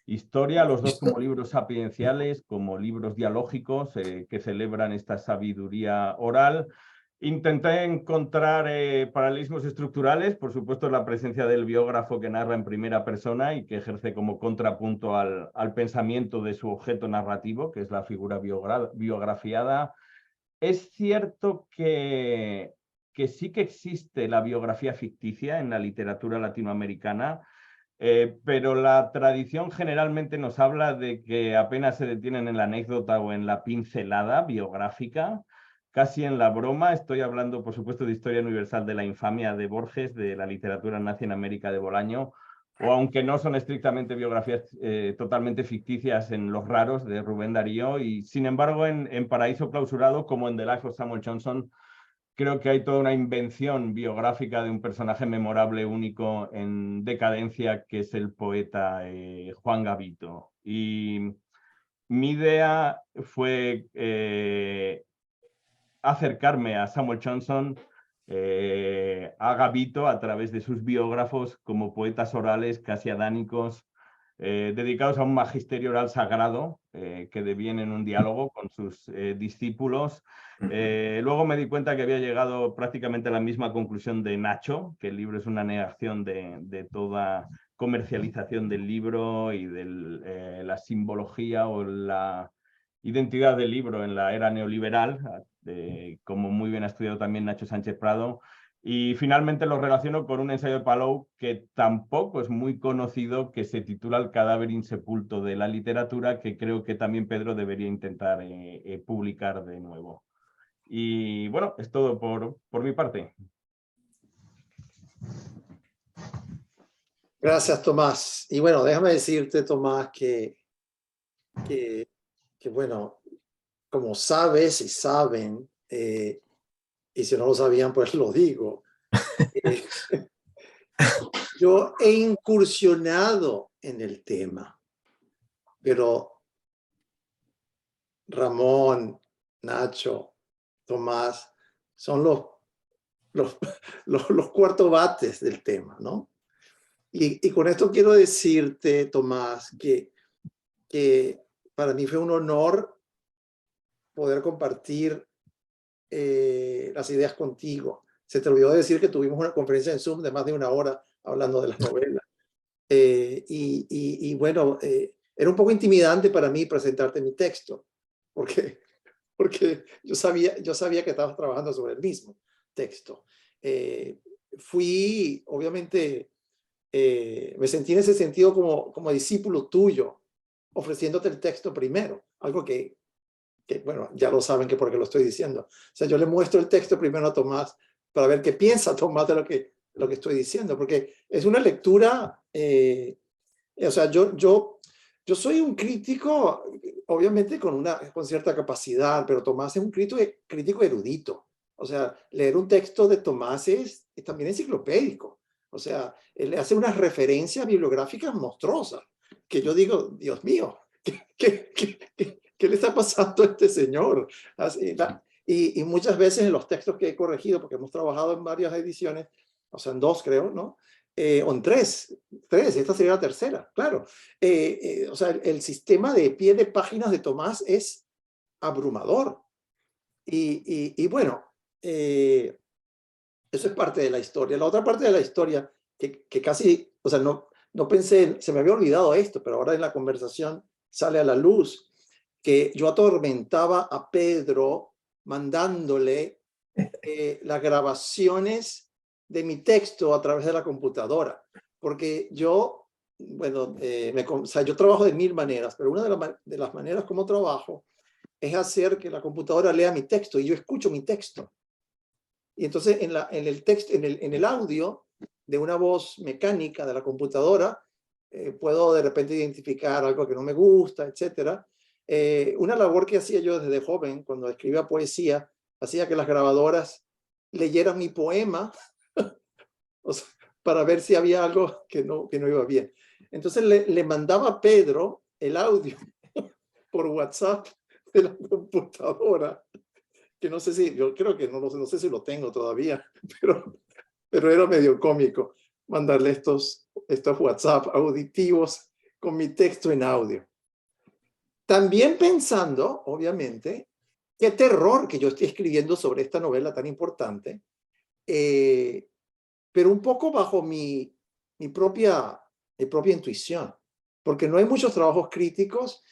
historia, los dos como libros sapienciales, como libros dialógicos que celebran esta sabiduría oral. Intenté encontrar paralelismos estructurales, por supuesto la presencia del biógrafo que narra en primera persona y que ejerce como contrapunto al pensamiento de su objeto narrativo, que es la figura biografiada. Es cierto que sí que existe la biografía ficticia en la literatura latinoamericana, pero la tradición generalmente nos habla de que apenas se detienen en la anécdota o en la pincelada biográfica, casi en la broma. Estoy hablando, por supuesto, de Historia Universal de la Infamia de Borges, de la literatura nazi en América de Bolaño, o aunque no son estrictamente biografías totalmente ficticias, en Los Raros de Rubén Darío, y sin embargo en Paraíso Clausurado, como en The Life of Samuel Johnson, creo que hay toda una invención biográfica de un personaje memorable, único, en decadencia, que es el poeta Juan Gavito. Y mi idea fue acercarme a Samuel Johnson, a Gavito, a través de sus biógrafos como poetas orales casi adánicos, dedicados a un magisterio oral sagrado que deviene en un diálogo con sus discípulos. Luego me di cuenta que había llegado prácticamente a la misma conclusión de Nacho, que el libro es una negación de toda comercialización del libro y de la simbología o la identidad del libro en la era neoliberal, como muy bien ha estudiado también Nacho Sánchez Prado. Y finalmente lo relaciono con un ensayo de Palou que tampoco es muy conocido, que se titula El cadáver insepulto de la literatura, que creo que también Pedro debería intentar publicar de nuevo. Y bueno, es todo por mi parte. Gracias, Tomás. Y bueno, déjame decirte, Tomás, que bueno, como sabes y saben, y si no lo sabían, pues lo digo, yo he incursionado en el tema, pero Ramón, Nacho, Tomás, son los cuartos bates del tema, ¿no? Y con esto quiero decirte, Tomás, que para mí fue un honor poder compartir las ideas contigo. Se te olvidó decir que tuvimos una conferencia en Zoom de más de 1 hora hablando de las novelas. Y bueno, era un poco intimidante para mí presentarte mi texto, porque yo sabía que estabas trabajando sobre el mismo texto. Obviamente, me sentí en ese sentido como discípulo tuyo, ofreciéndote el texto primero, algo que, bueno, ya lo saben que porque lo estoy diciendo. O sea, yo le muestro el texto primero a Tomás para ver qué piensa Tomás de lo que estoy diciendo, porque es una lectura, o sea, yo soy un crítico, obviamente con cierta capacidad, pero Tomás es un crítico erudito. O sea, leer un texto de Tomás es también enciclopédico. O sea, él hace unas referencias bibliográficas monstruosas, que yo digo, Dios mío, ¿qué le está pasando a este señor? Y muchas veces en los textos que he corregido, porque hemos trabajado en varias ediciones, o sea, en 2 creo, ¿no? O en 3, esta sería la tercera, claro. O sea, el sistema de pie de páginas de Tomás es abrumador. Y bueno, eso es parte de la historia. La otra parte de la historia, que casi, o sea, no pensé, se me había olvidado esto, pero ahora en la conversación sale a la luz, que yo atormentaba a Pedro mandándole las grabaciones de mi texto a través de la computadora, porque yo, bueno, o sea, yo trabajo de 1000 maneras, pero una de las maneras como trabajo es hacer que la computadora lea mi texto y yo escucho mi texto. Y entonces en el texto, en el audio de una voz mecánica de la computadora, puedo de repente identificar algo que no me gusta, etcétera. Una labor que hacía yo desde joven, cuando escribía poesía, hacía que las grabadoras leyeran mi poema o sea, para ver si había algo que no iba bien. Entonces le mandaba a Pedro el audio por WhatsApp de la computadora, que no sé si, yo creo que no sé si lo tengo todavía, pero era medio cómico mandarle estos WhatsApp auditivos con mi texto en audio. También pensando, obviamente, qué terror que yo estoy escribiendo sobre esta novela tan importante, pero un poco bajo mi propia intuición, porque no hay muchos trabajos críticos,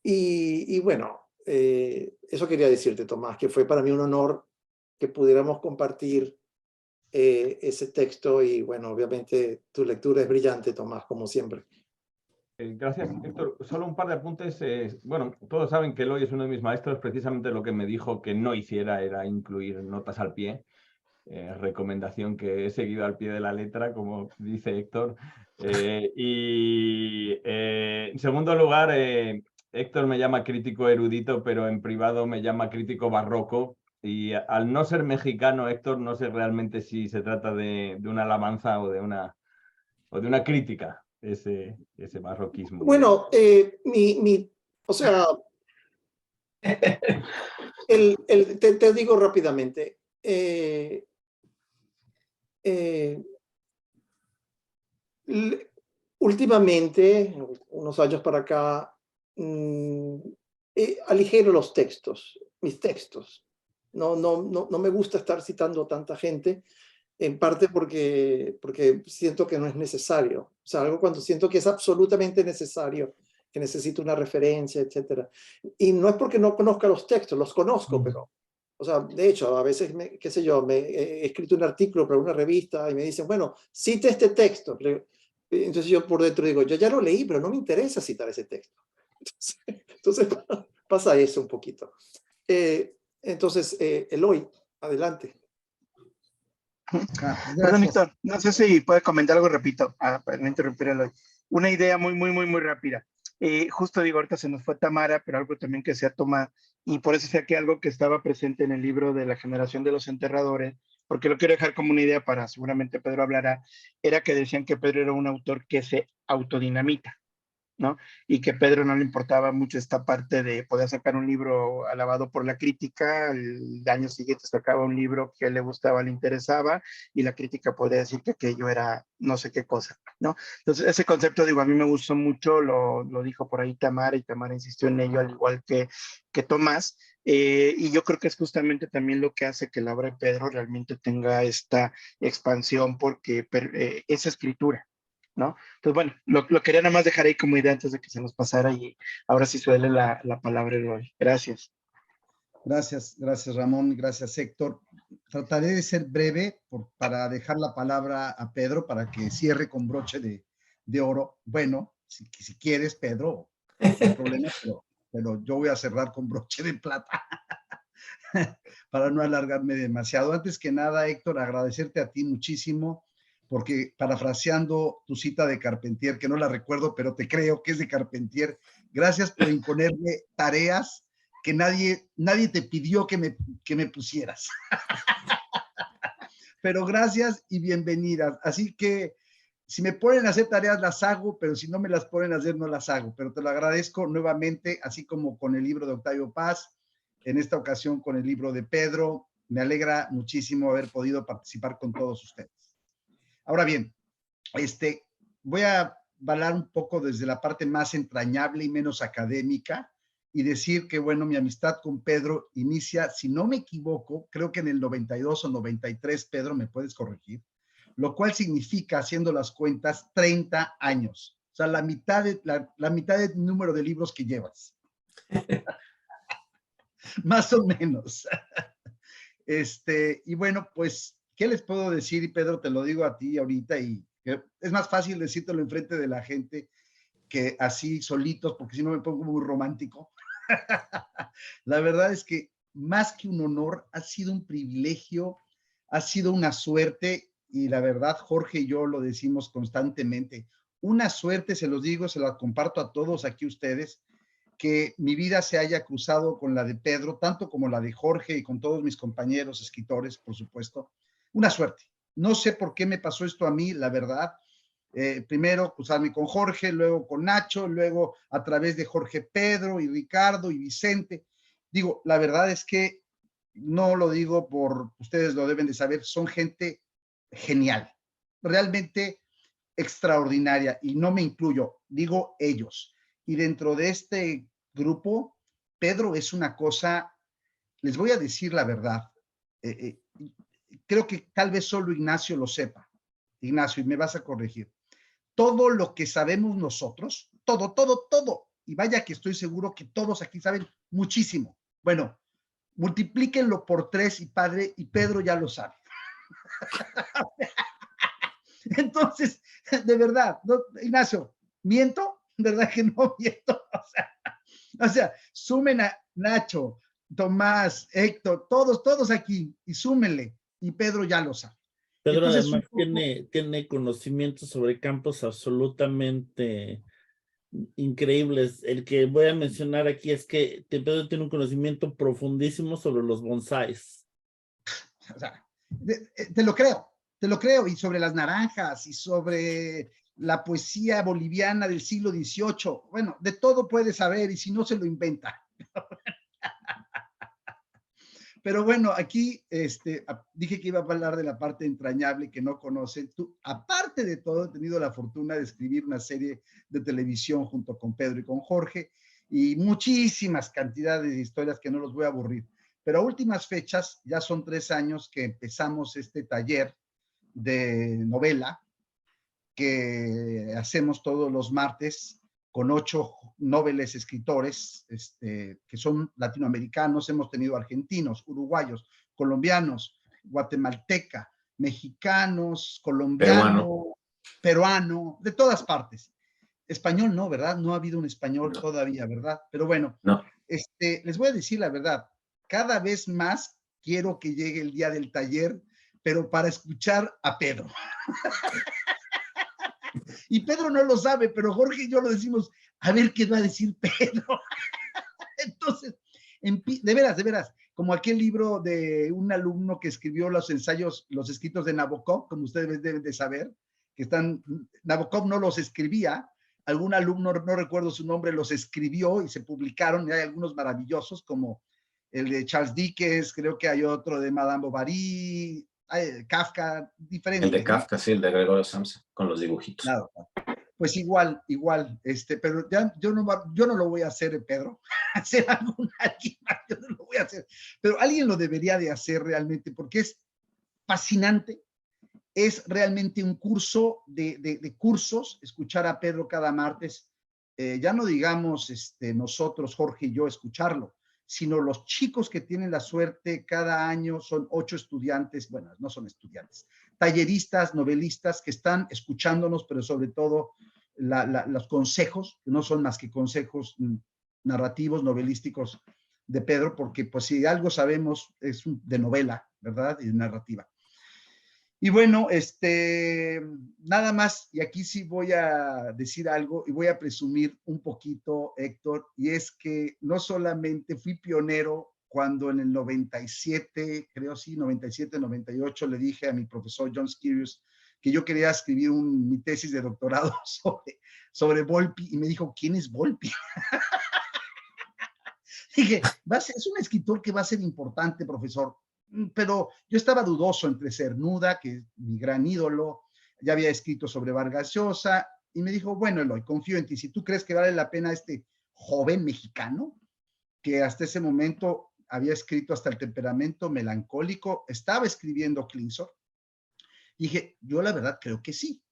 y bueno, eso quería decirte, Tomás, que fue para mí un honor que pudiéramos compartir ese texto, y bueno, obviamente tu lectura es brillante, Tomás, como siempre. Gracias, Héctor. Solo un par de apuntes. Bueno, todos saben que Eloy es uno de mis maestros. Precisamente lo que me dijo que no hiciera era incluir notas al pie. Recomendación que he seguido al pie de la letra, como dice Héctor. En segundo lugar, Héctor me llama crítico erudito, pero en privado me llama crítico barroco. Y al no ser mexicano, Héctor, no sé realmente si se trata de una alabanza o de una crítica. Ese barroquismo. Bueno, o sea, te digo rápidamente, últimamente, unos años para acá, aligero los textos, mis textos. No me gusta estar citando a tanta gente, en parte porque siento que no es necesario. O sea, algo cuando siento que es absolutamente necesario, que necesito una referencia, etc. Y no es porque no conozca los textos, los conozco, pero, o sea, de hecho, a veces, qué sé yo, he escrito un artículo para una revista y me dicen, bueno, cite este texto. Entonces yo por dentro digo, yo ya lo leí, pero no me interesa citar ese texto. Entonces pasa eso un poquito. Entonces, Eloy, adelante. Perdón, Gracias. Héctor, no sé si puede comentar algo, repito, para no interrumpir a Eloy. Una idea muy rápida. Justo digo, ahorita se nos fue Tamara, pero algo también que se ha tomado, y por eso sé que algo que estaba presente en el libro de la generación de los enterradores, porque lo quiero dejar como una idea para, seguramente Pedro hablará, era que decían que Pedro era un autor que se autodinamita, ¿no? Y que Pedro no le importaba mucho esta parte de poder sacar un libro alabado por la crítica, el año siguiente sacaba un libro que le gustaba, le interesaba, y la crítica podría decir que aquello era no sé qué cosa, ¿no? Entonces, ese concepto, digo, a mí me gustó mucho, lo dijo por ahí Tamara, y Tamara insistió en ello, al igual que Tomás, y yo creo que es justamente también lo que hace que la obra de Pedro realmente tenga esta expansión, porque es escritura, ¿no? Entonces, bueno, lo quería nada más dejar ahí como idea antes de que se nos pasara, y ahora sí suele la palabra de hoy. Gracias. Gracias Ramón, gracias Héctor. Trataré de ser breve para dejar la palabra a Pedro para que cierre con broche de oro. Bueno, si quieres, Pedro, no hay problema, pero yo voy a cerrar con broche de plata para no alargarme demasiado. Antes que nada, Héctor, agradecerte a ti muchísimo, porque parafraseando tu cita de Carpentier, que no la recuerdo, pero te creo que es de Carpentier, gracias por imponerme tareas que nadie te pidió que me pusieras. Pero gracias y bienvenidas. Así que si me ponen a hacer tareas, las hago, pero si no me las ponen a hacer, no las hago. Pero te lo agradezco nuevamente, así como con el libro de Octavio Paz, en esta ocasión con el libro de Pedro. Me alegra muchísimo haber podido participar con todos ustedes. Ahora bien, voy a hablar un poco desde la parte más entrañable y menos académica, y decir que, bueno, mi amistad con Pedro inicia, si no me equivoco, creo que en el 92 o 93, Pedro, me puedes corregir, lo cual significa, haciendo las cuentas, 30 años. O sea, la mitad del número de libros que llevas. Más o menos. Y bueno, pues, ¿qué les puedo decir? Y Pedro, te lo digo a ti ahorita, y es más fácil decírtelo enfrente de la gente que así solitos, porque si no me pongo muy romántico. La verdad es que más que un honor, ha sido un privilegio, ha sido una suerte, y la verdad, Jorge y yo lo decimos constantemente, una suerte, se los digo, se la comparto a todos aquí ustedes, que mi vida se haya cruzado con la de Pedro, tanto como la de Jorge y con todos mis compañeros escritores, por supuesto. Una suerte. No sé por qué me pasó esto a mí, la verdad. Primero cruzarme con Jorge, luego con Nacho, luego a través de Jorge, Pedro y Ricardo y Vicente. Digo, la verdad es que no lo digo por, ustedes lo deben de saber, son gente genial, realmente extraordinaria, y no me incluyo, digo ellos. Y dentro de este grupo, Pedro es una cosa, les voy a decir la verdad, creo que tal vez solo Ignacio lo sepa. Ignacio, y me vas a corregir. Todo lo que sabemos nosotros, todo, y vaya que estoy seguro que todos aquí saben muchísimo. Bueno, multiplíquenlo por 3 y Pedro ya lo sabe. Entonces, de verdad, ¿no? Ignacio, ¿miento? ¿Verdad que no miento? O sea, sumen a Nacho, Tomás, Héctor, todos aquí, y súmenle, y Pedro ya lo sabe. Pedro Entonces, además tiene conocimientos sobre campos absolutamente increíbles. El que voy a mencionar aquí es que Pedro tiene un conocimiento profundísimo sobre los bonsáis. O sea, te lo creo, y sobre las naranjas, y sobre la poesía boliviana del siglo XVIII. Bueno, de todo puede saber, y si no, se lo inventa. Pero bueno, aquí dije que iba a hablar de la parte entrañable que no conocen. Tú, aparte de todo, he tenido la fortuna de escribir una serie de televisión junto con Pedro y con Jorge, y muchísimas cantidades de historias que no los voy a aburrir. Pero a últimas fechas, ya son 3 años que empezamos este taller de novela que hacemos todos los martes con 8 noveles escritores que son latinoamericanos. Hemos tenido argentinos, uruguayos, colombianos, guatemalteca, mexicanos, colombiano, peruano, de todas partes. Español no, ¿verdad? No ha habido un español todavía, ¿verdad? Pero bueno, les voy a decir la verdad, cada vez más quiero que llegue el día del taller, pero para escuchar a Pedro. Y Pedro no lo sabe, pero Jorge y yo lo decimos, a ver qué va a decir Pedro. Entonces, de veras, como aquel libro de un alumno que escribió los ensayos, los escritos de Nabokov, como ustedes deben de saber, Nabokov no los escribía, algún alumno, no recuerdo su nombre, los escribió y se publicaron, y hay algunos maravillosos, como el de Charles Dickens, creo que hay otro de Madame Bovary, Kafka, diferente. El de Kafka, ¿no? Sí, el de Gregorio Samsa, con los dibujitos. Claro. Pues igual, pero ya yo no lo voy a hacer, Pedro, hacer alguien más, yo no lo voy a hacer, pero alguien lo debería de hacer realmente, porque es fascinante, es realmente un curso de cursos, escuchar a Pedro cada martes, ya no digamos nosotros, Jorge y yo, escucharlo, sino los chicos que tienen la suerte cada año, son 8 estudiantes, bueno, no son estudiantes, talleristas, novelistas que están escuchándonos, pero sobre todo los consejos, que no son más que consejos narrativos, novelísticos de Pedro, porque pues si algo sabemos es de novela, ¿verdad? Y de narrativa. Y bueno, nada más, y aquí sí voy a decir algo y voy a presumir un poquito, Héctor, y es que no solamente fui pionero cuando en el 97, creo sí, 97, 98, le dije a mi profesor John Skirius que yo quería escribir mi tesis de doctorado sobre Volpi, y me dijo, ¿quién es Volpi? Dije, es un escritor que va a ser importante, profesor, pero yo estaba dudoso entre Cernuda, que es mi gran ídolo, ya había escrito sobre Vargas Llosa, y me dijo, bueno, Eloy, confío en ti, si tú crees que vale la pena este joven mexicano, que hasta ese momento había escrito hasta El temperamento melancólico, estaba escribiendo Klingsor, dije, yo la verdad creo que sí,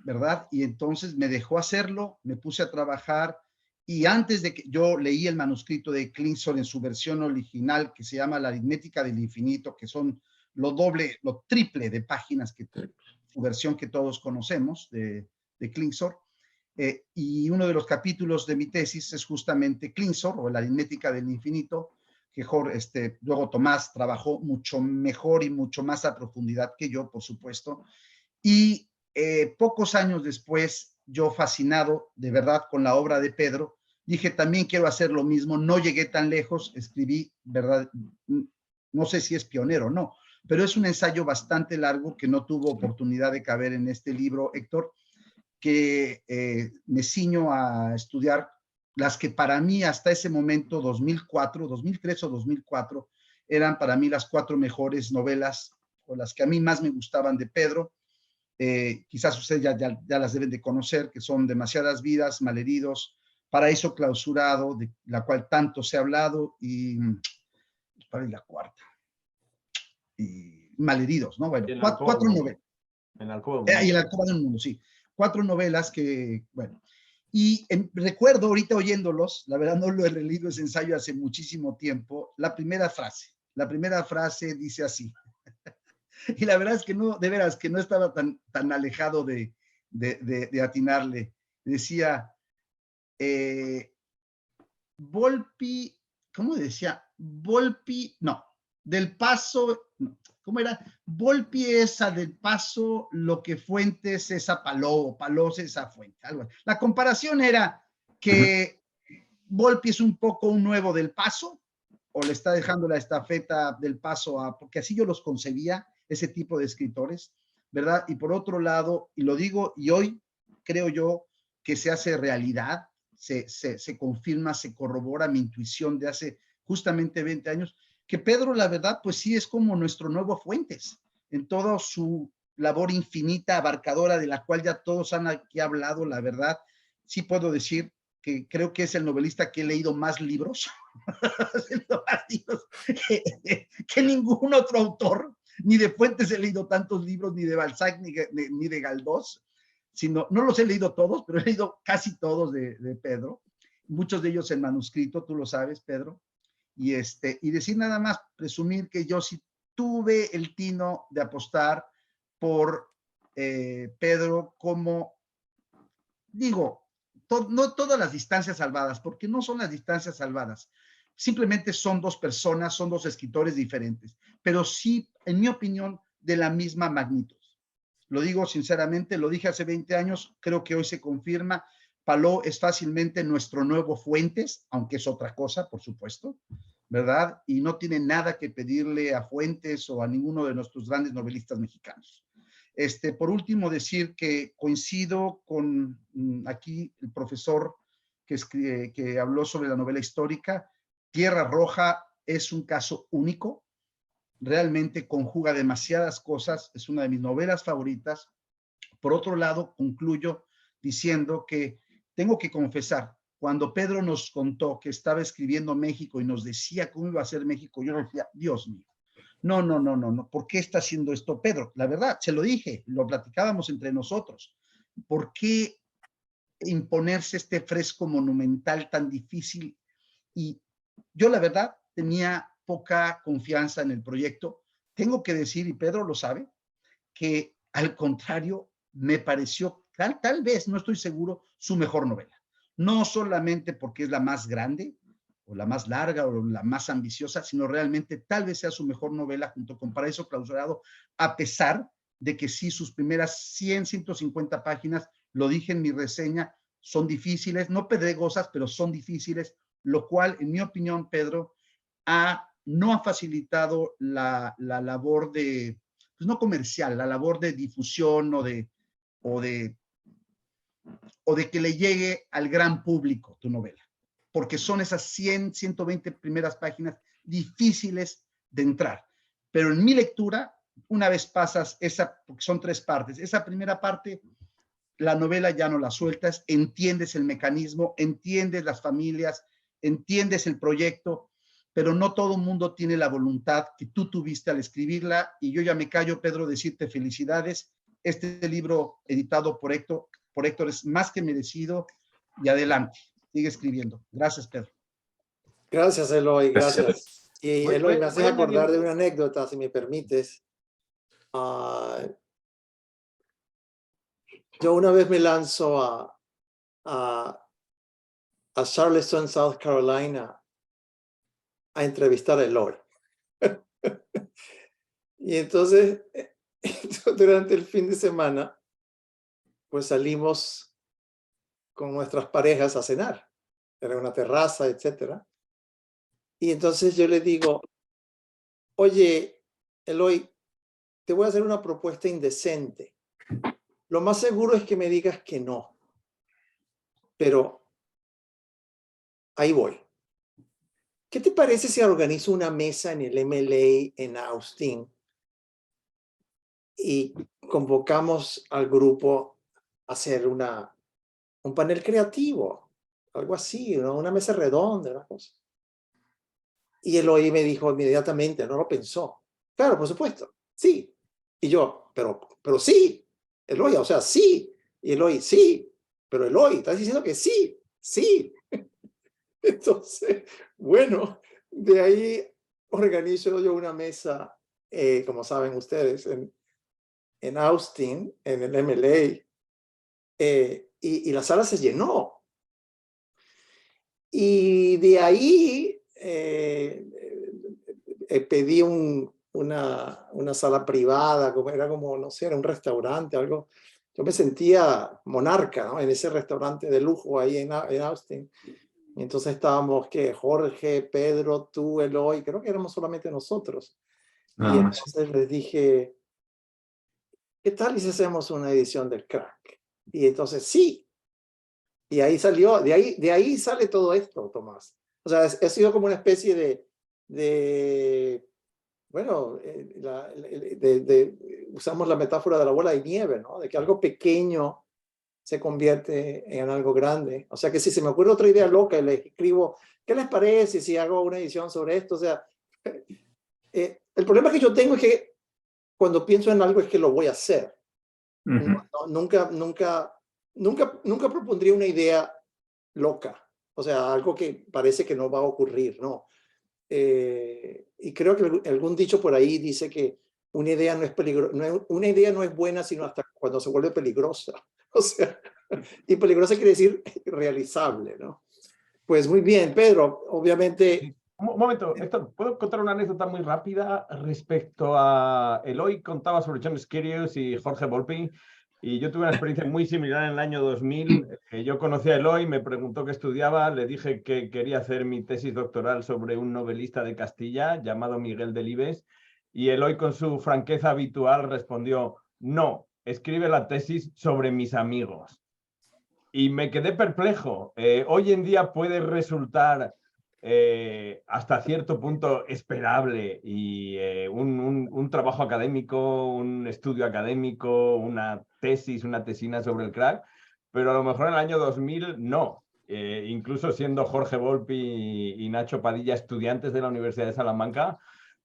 ¿verdad? Y entonces me dejó hacerlo, me puse a trabajar, y antes de que yo leí el manuscrito de Klingsor en su versión original, que se llama La aritmética del infinito, que son lo triple de páginas que su versión que todos conocemos de Klingsor, y uno de los capítulos de mi tesis es justamente Klingsor, o La aritmética del infinito, que luego Tomás trabajó mucho mejor y mucho más a profundidad que yo, por supuesto, y pocos años después, yo fascinado de verdad con la obra de Pedro, dije, también quiero hacer lo mismo, no llegué tan lejos, escribí, ¿verdad? No sé si es pionero o no, pero es un ensayo bastante largo que no tuvo oportunidad de caber en este libro, Héctor, que me ciño a estudiar las que para mí hasta ese momento, 2003 o 2004, eran para mí las 4 mejores novelas, o las que a mí más me gustaban de Pedro. Quizás ustedes ya las deben de conocer, que son Demasiadas vidas, Malheridos, Paraíso clausurado, de la cual tanto se ha hablado, y para la cuarta, y Malheridos, ¿no? Bueno, 4 novelas. En Alcoba Y El alcoba del mundo, sí. 4 novelas que, bueno, y recuerdo ahorita oyéndolos, la verdad no lo he leído ese ensayo hace muchísimo tiempo, la primera frase dice así, y la verdad es que no, de veras, que no estaba tan alejado de atinarle. Decía, Volpi, ¿cómo decía? Volpi, no, del Paso, no, ¿cómo era? Volpi es a del Paso lo que Fuentes es a Paló, Paló es a Fuente, algo así. La comparación era que Volpi es un poco un nuevo del Paso, o le está dejando la estafeta del Paso porque así yo los concebía, ese tipo de escritores, ¿verdad? Y por otro lado, y lo digo, y hoy creo yo que se hace realidad, se confirma, se corrobora mi intuición de hace justamente 20 años, que Pedro, la verdad, pues sí es como nuestro nuevo Fuentes, en toda su labor infinita, abarcadora, de la cual ya todos han aquí hablado, la verdad, sí puedo decir que creo que es el novelista que he leído más libros, que ningún otro autor, ni de Fuentes he leído tantos libros, ni de Balzac, ni de Galdós, sino, no los he leído todos, pero he leído casi todos de Pedro, muchos de ellos en manuscrito, tú lo sabes, Pedro, y decir nada más, presumir que yo sí tuve el tino de apostar por Pedro como, digo, no todas las distancias salvadas, porque no son las distancias salvadas, simplemente son 2 personas, son 2 escritores diferentes, pero sí, en mi opinión, de la misma magnitud. Lo digo sinceramente, lo dije hace 20 años, creo que hoy se confirma. Paló es fácilmente nuestro nuevo Fuentes, aunque es otra cosa, por supuesto, ¿verdad? Y no tiene nada que pedirle a Fuentes o a ninguno de nuestros grandes novelistas mexicanos. Por último, decir que coincido con aquí el profesor que habló sobre la novela histórica. Tierra Roja es un caso único, realmente conjuga demasiadas cosas, es una de mis novelas favoritas. Por otro lado, concluyo diciendo que tengo que confesar, cuando Pedro nos contó que estaba escribiendo México y nos decía cómo iba a ser México, yo decía, Dios mío, no, ¿por qué está haciendo esto Pedro? La verdad, se lo dije, lo platicábamos entre nosotros. ¿Por qué imponerse este fresco monumental tan difícil? Y yo, la verdad, tenía poca confianza en el proyecto. Tengo que decir, y Pedro lo sabe, que al contrario, me pareció, tal vez, no estoy seguro, su mejor novela. No solamente porque es la más grande, o la más larga, o la más ambiciosa, sino realmente tal vez sea su mejor novela junto con Paraíso Clausurado, a pesar de que sí, sus primeras 100, 150 páginas, lo dije en mi reseña, son difíciles, no pedregosas, pero son difíciles, lo cual, en mi opinión, Pedro, no ha facilitado la labor de, pues no comercial, la labor de difusión o de que le llegue al gran público tu novela, porque son esas 100, 120 primeras páginas difíciles de entrar. Pero en mi lectura, una vez pasas esa, porque son 3 partes, esa primera parte, la novela ya no la sueltas, entiendes el mecanismo, entiendes las familias, entiendes el proyecto, pero no todo el mundo tiene la voluntad que tú tuviste al escribirla, y yo ya me callo, Pedro, decirte felicidades. Este libro editado por Héctor es más que merecido, y adelante, sigue escribiendo. Gracias, Pedro. Gracias, Eloy, gracias. Y Eloy, me haces voy a acordar de una anécdota, si me permites. Yo una vez me lanzo a Charleston, South Carolina, a entrevistar a Eloy. Y entonces, durante el fin de semana, pues salimos con nuestras parejas a cenar. Era una terraza, etc. Y entonces yo le digo, oye, Eloy, te voy a hacer una propuesta indecente. Lo más seguro es que me digas que no. Pero ahí voy. ¿Qué te parece si organizo una mesa en el MLA en Austin y convocamos al grupo a hacer un panel creativo? Algo así, ¿no? Una mesa redonda, una cosa. Y Eloy me dijo inmediatamente, no lo pensó. Claro, por supuesto, sí. Y yo, pero sí, Eloy, o sea, sí. Y Eloy, sí, pero Eloy, estás diciendo que sí, sí. Entonces, bueno, de ahí organizo yo una mesa, como saben ustedes, en Austin, en el MLA, y la sala se llenó. Y de ahí pedí una sala privada, era como, no sé, era un restaurante, algo. Yo me sentía monarca, ¿no? En ese restaurante de lujo ahí en Austin. Y entonces estábamos, ¿qué? Jorge, Pedro, tú, Eloy, creo que éramos solamente nosotros. Y entonces les dije, ¿qué tal y si hacemos una edición del Crack? Y entonces, sí. Y ahí salió, de ahí sale todo esto, Tomás. O sea, ha sido como una especie bueno, usamos la metáfora de la bola de nieve, ¿no? De que algo pequeño se convierte en algo grande. O sea que si se me ocurre otra idea loca y le escribo, ¿qué les parece si hago una edición sobre esto? O sea, el problema que yo tengo es que cuando pienso en algo es que lo voy a hacer. Nunca propondría una idea loca. O sea, algo que parece que no va a ocurrir, ¿no? Y creo que algún dicho por ahí dice que una idea una idea no es buena sino hasta cuando se vuelve peligrosa. O sea, y peligrosa quiere decir realizable, ¿no? Pues muy bien, Pedro, obviamente Un momento, Héctor, ¿puedo contar una anécdota muy rápida respecto a Eloy? Contaba sobre John Schirius y Jorge Volpi, y yo tuve una experiencia muy similar en el año 2000. Yo conocí a Eloy, me preguntó qué estudiaba, le dije que quería hacer mi tesis doctoral sobre un novelista de Castilla llamado Miguel Delibes, y Eloy, con su franqueza habitual, respondió: no, escribe la tesis sobre mis amigos. Y me quedé perplejo. Hoy en día puede resultar hasta cierto punto esperable y un trabajo académico, un estudio académico, una tesis, una tesina sobre el crack, pero a lo mejor en el año 2000 no. Incluso siendo Jorge Volpi y Nacho Padilla estudiantes de la Universidad de Salamanca,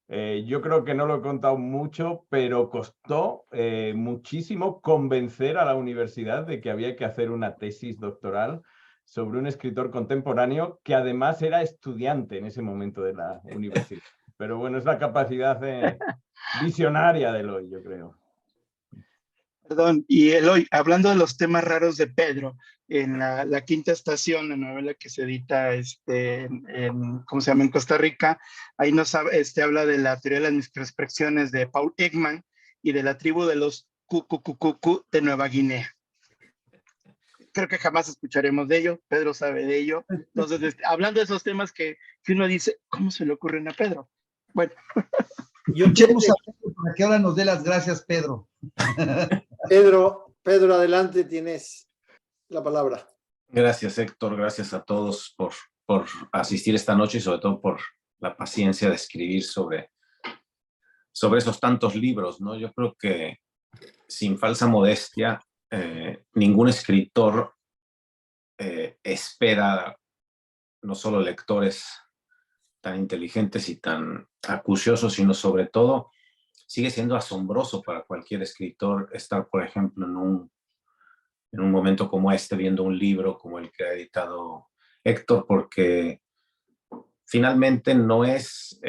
yo creo que no lo he contado mucho, pero costó muchísimo convencer a la universidad de que había que hacer una tesis doctoral sobre un escritor contemporáneo que además era estudiante en ese momento de la universidad. Pero bueno, es la capacidad visionaria de Eloy, yo creo. Perdón, y Eloy, hablando de los temas raros de Pedro, en la Quinta Estación, la novela que se edita ¿cómo se llama? En Costa Rica, ahí nos habla de la teoría de las microexpresiones de Paul Ekman y de la tribu de los Cucucucucu de Nueva Guinea. Creo que jamás escucharemos de ello, Pedro sabe de ello. Entonces, hablando de esos temas que uno dice, ¿cómo se le ocurren a Pedro? Bueno. Escuchemos a Pedro para que ahora nos dé las gracias, Pedro. Pedro, adelante, tienes la palabra. Gracias, Héctor. Gracias a todos por asistir esta noche y sobre todo por la paciencia de escribir sobre esos tantos libros, ¿no? Yo creo que, sin falsa modestia, ningún escritor espera no solo lectores tan inteligentes y tan acuciosos, sino sobre todo sigue siendo asombroso para cualquier escritor estar, por ejemplo, en un momento como este, viendo un libro como el que ha editado Héctor, porque finalmente no es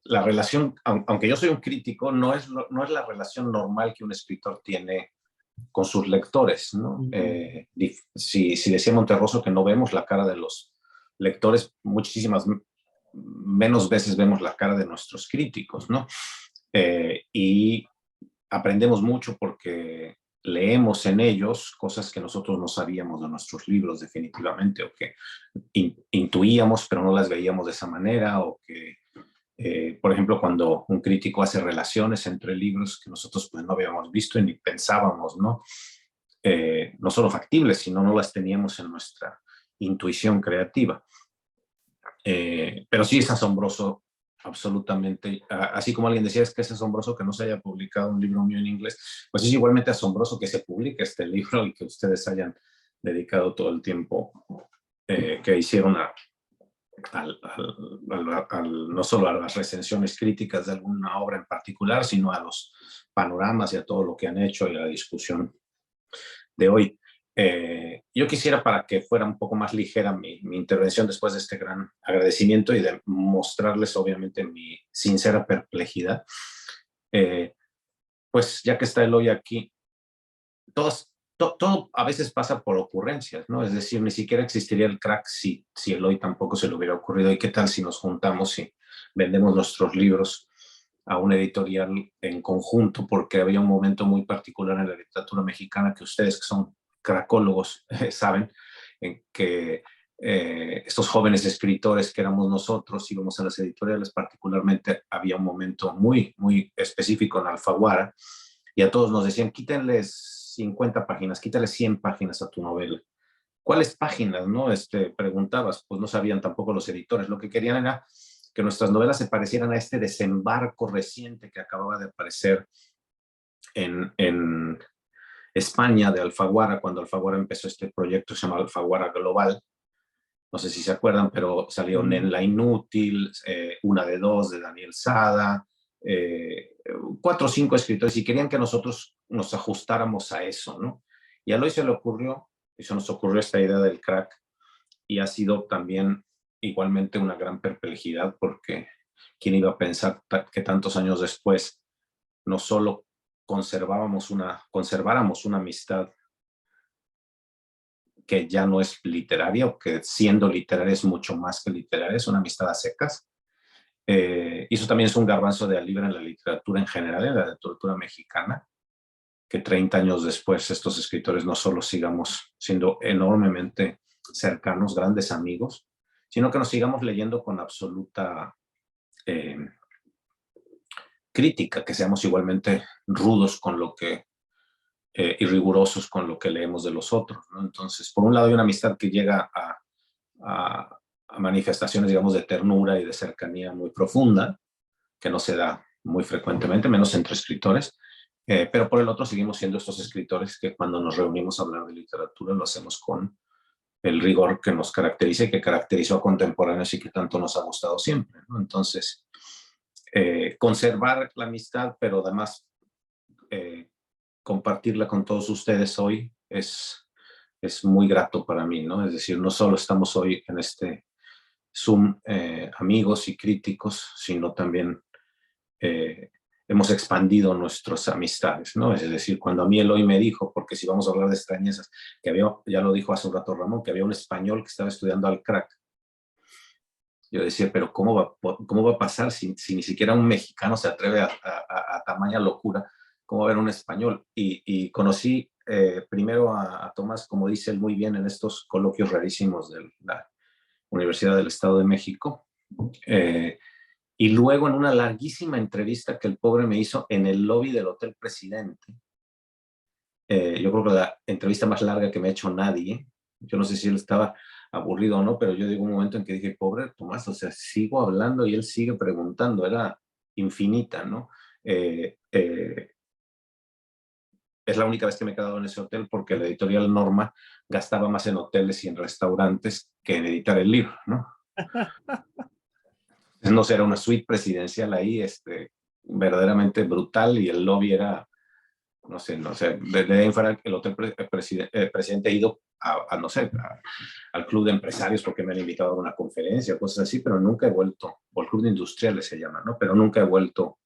la relación, aunque yo soy un crítico, no es la relación normal que un escritor tiene con sus lectores, ¿no? Si decía Monterroso que no vemos la cara de los lectores, muchísimas menos veces vemos la cara de nuestros críticos, ¿no? Y aprendemos mucho porque leemos en ellos cosas que nosotros no sabíamos de nuestros libros definitivamente, o que intuíamos pero no las veíamos de esa manera, o que, por ejemplo, cuando un crítico hace relaciones entre libros que nosotros pues no habíamos visto y ni pensábamos, ¿no? No solo factibles, sino no las teníamos en nuestra intuición creativa. Pero sí es asombroso, absolutamente. Así como alguien decía, es que es asombroso que no se haya publicado un libro mío en inglés, pues es igualmente asombroso que se publique este libro y que ustedes hayan dedicado todo el tiempo que hicieron no solo a las recensiones críticas de alguna obra en particular, sino a los panoramas y a todo lo que han hecho y a la discusión de hoy. Yo quisiera, para que fuera un poco más ligera mi intervención después de este gran agradecimiento y de mostrarles obviamente mi sincera perplejidad, pues ya que está Eloy aquí, todo a veces pasa por ocurrencias, ¿no? Es decir, ni siquiera existiría el crack si Eloy tampoco se le hubiera ocurrido. ¿Y qué tal si nos juntamos y vendemos nuestros libros a una editorial en conjunto? Porque había un momento muy particular en la literatura mexicana que ustedes, que son cracólogos, saben, en que estos jóvenes escritores que éramos nosotros íbamos a las editoriales. Particularmente había un momento muy, muy específico en Alfaguara, y a todos nos decían: quítenles 50 páginas, quítales 100 páginas a tu novela. ¿Cuáles páginas, no? Preguntabas, pues no sabían tampoco los editores. Lo que querían era que nuestras novelas se parecieran a este desembarco reciente que acababa de aparecer en España, de Alfaguara, cuando Alfaguara empezó este proyecto que se llama Alfaguara Global. No sé si se acuerdan, pero salió La Inútil, Una de Dos de Daniel Sada, 4 o 5 escritores, y querían que nosotros nos ajustáramos a eso, ¿no? Y a Eloy se le ocurrió, y se nos ocurrió esta idea del crack, y ha sido también igualmente una gran perplejidad, porque quién iba a pensar que tantos años después no solo conserváramos una amistad que ya no es literaria, o que siendo literaria es mucho más que literaria, es una amistad a secas, Y eso también es un garbanzo de libra en la literatura en general, en la literatura mexicana, que 30 años después estos escritores no solo sigamos siendo enormemente cercanos, grandes amigos, sino que nos sigamos leyendo con absoluta crítica, que seamos igualmente rudos con lo que, y rigurosos con lo que leemos de los otros, ¿no? Entonces, por un lado hay una amistad que llega a manifestaciones, digamos, de ternura y de cercanía muy profunda, que no se da muy frecuentemente, menos entre escritores, pero por el otro seguimos siendo estos escritores que cuando nos reunimos a hablar de literatura lo hacemos con el rigor que nos caracteriza y que caracterizó a contemporáneos y que tanto nos ha gustado siempre, ¿no? Entonces, conservar la amistad, pero además compartirla con todos ustedes hoy es muy grato para mí, ¿no? Es decir, no solo estamos hoy en este Zoom amigos y críticos, sino también hemos expandido nuestras amistades, ¿no? Es decir, cuando a mí Eloy me dijo, porque si vamos a hablar de extrañezas, que había, ya lo dijo hace un rato Ramón, que había un español que estaba estudiando al crack. Yo decía, pero ¿cómo va a pasar si ni siquiera un mexicano se atreve a tamaña locura? ¿Cómo va a haber un español? Y conocí primero a Tomás, como dice él muy bien en estos coloquios rarísimos de la Universidad del Estado de México, y luego en una larguísima entrevista que el pobre me hizo en el lobby del Hotel Presidente. Yo creo que la entrevista más larga que me ha hecho nadie. Yo no sé si él estaba aburrido o no, pero yo llegó un momento en que dije, pobre Tomás, o sea, sigo hablando y él sigue preguntando, era infinita, ¿no? Es la única vez que me he quedado en ese hotel porque la editorial Norma gastaba más en hoteles y en restaurantes que en editar el libro, ¿no? No sé, era una suite presidencial ahí, verdaderamente brutal, y el lobby era, no sé, de ahí fuera el hotel presidente ha ido no sé, al club de empresarios porque me han invitado a una conferencia, cosas así, pero nunca he vuelto, o el club de industriales se llama, ¿no? Pero nunca he vuelto,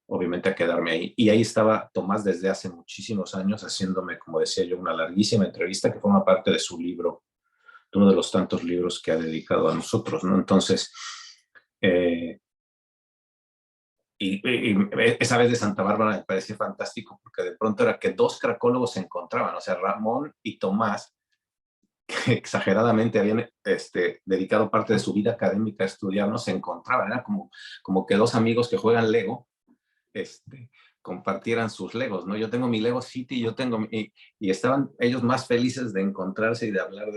obviamente, a quedarme ahí. Y ahí estaba Tomás desde hace muchísimos años haciéndome, como decía yo, una larguísima entrevista que forma parte de su libro, de uno de los tantos libros que ha dedicado a nosotros, ¿no? Entonces, y esa vez de Santa Bárbara me pareció fantástico porque de pronto era que dos cracólogos se encontraban, o sea, Ramón y Tomás, que exageradamente habían dedicado parte de su vida académica a estudiarnos, se encontraban, era como que dos amigos que juegan Lego compartieran sus Legos, ¿no? Yo tengo mi Lego City, y estaban ellos más felices de encontrarse y de hablar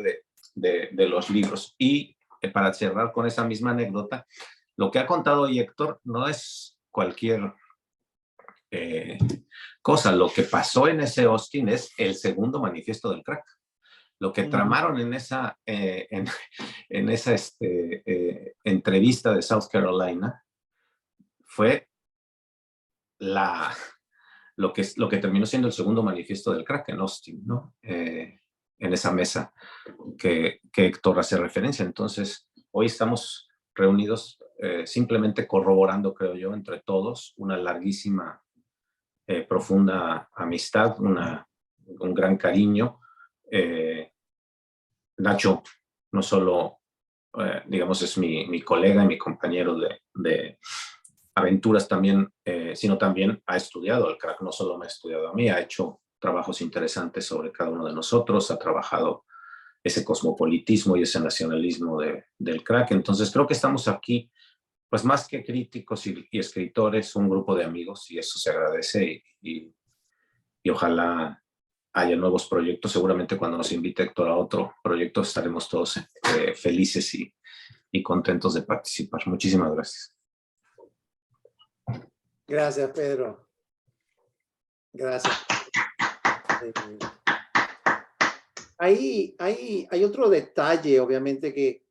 de los libros. Y para cerrar con esa misma anécdota, lo que ha contado hoy Héctor no es cualquier cosa. Lo que pasó en ese Austin es el segundo manifiesto del crack. Lo que tramaron en esa, entrevista de South Carolina fue lo que terminó siendo el segundo manifiesto del crack en Austin, ¿no? En esa mesa que Héctor hace referencia. Entonces, hoy estamos reunidos simplemente corroborando, creo yo, entre todos, una larguísima, profunda amistad, un gran cariño. Nacho no solo, digamos, es mi colega y mi compañero de aventuras también, sino también ha estudiado el crack, no solo me ha estudiado a mí, ha hecho trabajos interesantes sobre cada uno de nosotros, ha trabajado ese cosmopolitismo y ese nacionalismo del crack. Entonces creo que estamos aquí, pues más que críticos y escritores, un grupo de amigos, y eso se agradece, y ojalá haya nuevos proyectos. Seguramente cuando nos invite Héctor a otro proyecto estaremos todos felices y contentos de participar. Muchísimas gracias. Gracias, Pedro. Gracias. Hay otro detalle, obviamente, que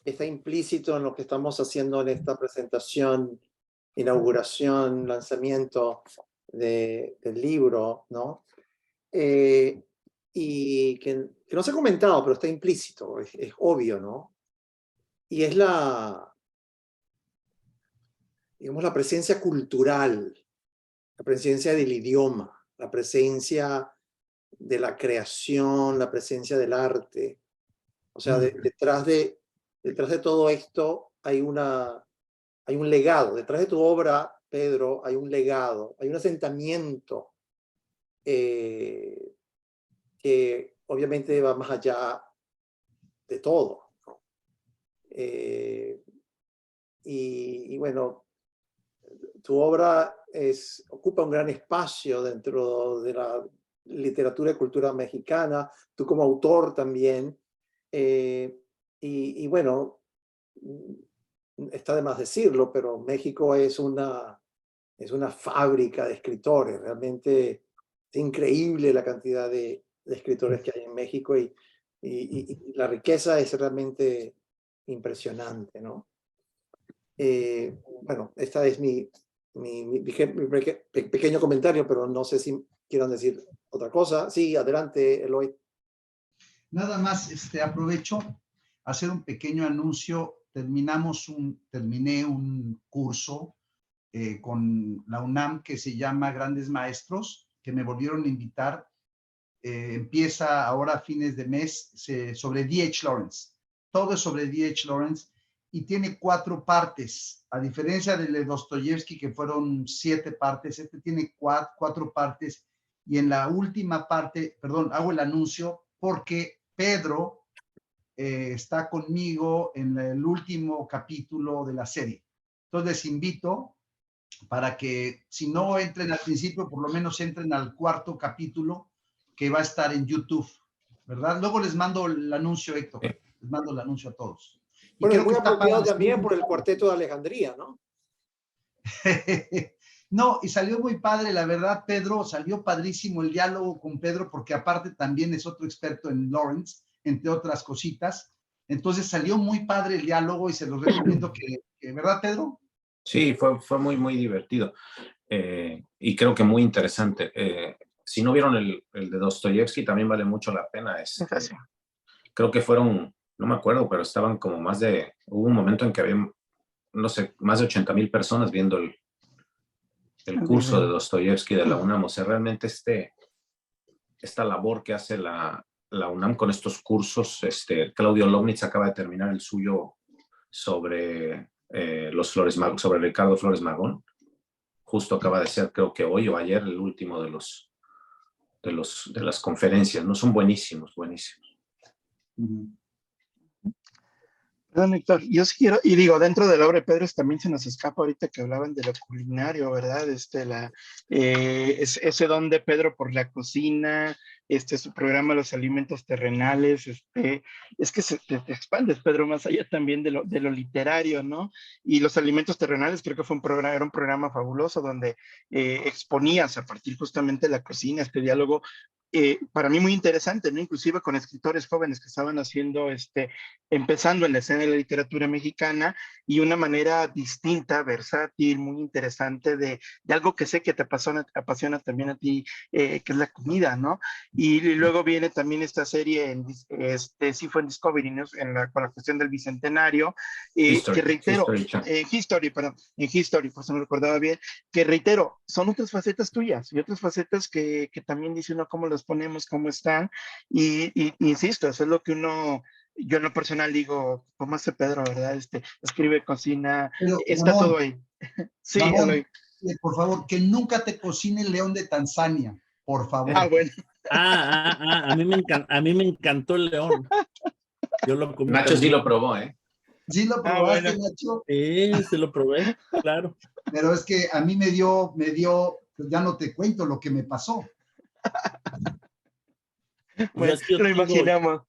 está implícito en lo que estamos haciendo en esta presentación, inauguración, lanzamiento del libro, ¿no? Y que no se ha comentado, pero está implícito, es obvio, ¿no? Y es digamos, la presencia cultural, la presencia del idioma, la presencia de la creación, la presencia del arte. O sea, detrás de todo esto hay una hay un legado. Detrás de tu obra, Pedro, hay un legado, hay un asentamiento que obviamente va más allá de todo, ¿no? Y bueno, tu obra ocupa un gran espacio dentro de la literatura y cultura mexicana, tú como autor también. Y bueno, está de más decirlo, pero México es una fábrica de escritores. Realmente es increíble la cantidad de escritores que hay en México y la riqueza es realmente impresionante, ¿no? Bueno, esta es mi pequeño comentario, pero no sé si quieran decir otra cosa. Sí, adelante, Eloy. Nada más, aprovecho a hacer un pequeño anuncio. Terminé un curso con la UNAM que se llama Grandes Maestros, que me volvieron a invitar. Empieza ahora a fines de mes sobre D.H. Lawrence. Todo es sobre D.H. Lawrence y tiene 4 partes. A diferencia de Dostoyevsky, que fueron 7 partes, este tiene 4 partes. Y en la última parte, perdón, hago el anuncio porque Pedro está conmigo en el último capítulo de la serie. Entonces les invito para que, si no entren al principio, por lo menos entren al 4º capítulo que va a estar en YouTube, ¿verdad? Luego les mando el anuncio, Héctor. Les mando el anuncio a todos. Y bueno, creo es muy que está apropiado para también por el Cuarteto de Alejandría, ¿no? No, y salió muy padre, la verdad, Pedro, salió padrísimo el diálogo con Pedro, porque aparte también es otro experto en Lawrence, entre otras cositas. Entonces salió muy padre el diálogo y se los recomiendo ¿verdad, Pedro? Sí, fue muy, muy divertido y creo que muy interesante. Si no vieron el de Dostoyevsky, también vale mucho la pena. Creo que fueron, no me acuerdo, pero estaban como hubo un momento en que había, no sé, más de 80,000 personas viendo el curso de Dostoyevsky de la UNAM. O sea, realmente esta labor que hace la UNAM con estos cursos, Claudio Lovnitz acaba de terminar el suyo sobre los Flores Magón, sobre Ricardo Flores Magón. Justo acaba de ser, creo que hoy o ayer, el último de las conferencias, ¿no? Son buenísimos, buenísimos. Perdón, Héctor, yo sí quiero, y digo, dentro de la obra de Pedro también se nos escapa ahorita que hablaban de lo culinario, ¿verdad? Ese don de Pedro por la cocina, su programa Los Alimentos Terrenales, es que te expandes, Pedro, más allá también de lo literario, ¿no? Y Los Alimentos Terrenales creo que era un programa fabuloso donde exponías a partir justamente de la cocina, este diálogo, para mí muy interesante, ¿no? Inclusive con escritores jóvenes que estaban haciendo, empezando en la escena de la literatura mexicana, y una manera distinta, versátil, muy interesante de algo que sé que te apasiona también a ti, que es la comida, ¿no? Y luego viene también esta serie, sí fue en Discovery, ¿no? Con la cuestión del Bicentenario, que reitero, History, por eso no lo recordaba bien, que reitero, son otras facetas tuyas, y otras facetas que también dice uno cómo los ponemos, cómo están, y insisto, eso es lo que yo en lo personal digo, como hace Pedro, ¿verdad? Escribe, cocina, Pero, está Ramón, todo ahí. Sí, Ramón, por favor, que nunca te cocine el león de Tanzania, por favor. bueno. A mí me encantó el león. Yo lo comí. Nacho sí lo probó, ¿eh? ¿Sí lo probaste, bueno. Nacho? Sí, se lo probé, claro. Pero es que a mí me dio, pues ya no te cuento lo que me pasó. Bueno, Es que lo imaginamos.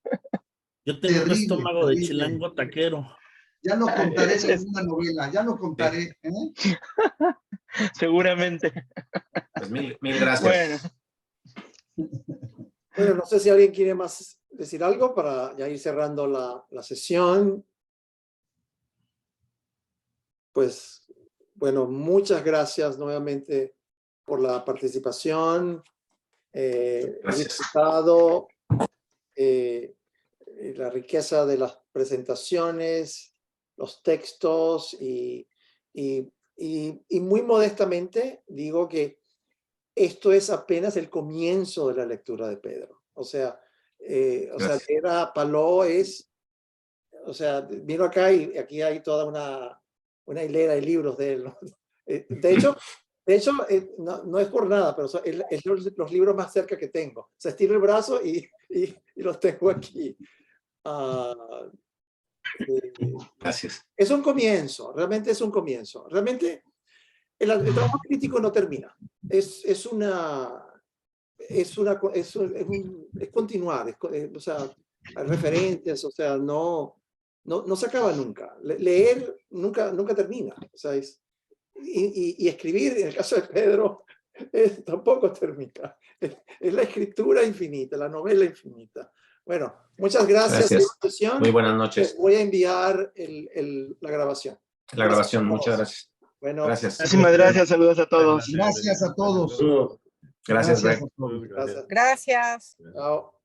Yo tengo un estómago de terrible. chilango taquero. Ya lo contaré en alguna novela, ya lo contaré. Seguramente. Pues mil gracias. Bueno, no sé si alguien quiere más decir algo para ya ir cerrando la sesión. Pues, bueno, muchas gracias nuevamente por la participación. He disfrutado la riqueza de las presentaciones, los textos y muy modestamente digo que esto es apenas el comienzo de la lectura de Pedro. O sea, leer a Paló vino acá y aquí hay toda una hilera de libros de él, ¿no? De hecho, no es por nada, pero es los libros más cerca que tengo. O sea, estiro el brazo y los tengo aquí. Gracias. Es un comienzo, realmente es un comienzo. Realmente el trabajo crítico no termina. Es continuar, o sea, hay referencias, o sea, no se acaba nunca. Leer nunca termina. O sea, y escribir, en el caso de Pedro, tampoco termina. Es la escritura infinita, la novela infinita. Bueno, muchas gracias. Gracias. Muy buenas noches. Voy a enviar la grabación. La grabación, muchas gracias. Bueno, gracias. Muchísimas gracias, saludos a todos. Gracias a todos. Gracias, Greg. a todos. Gracias. Gracias. Chao.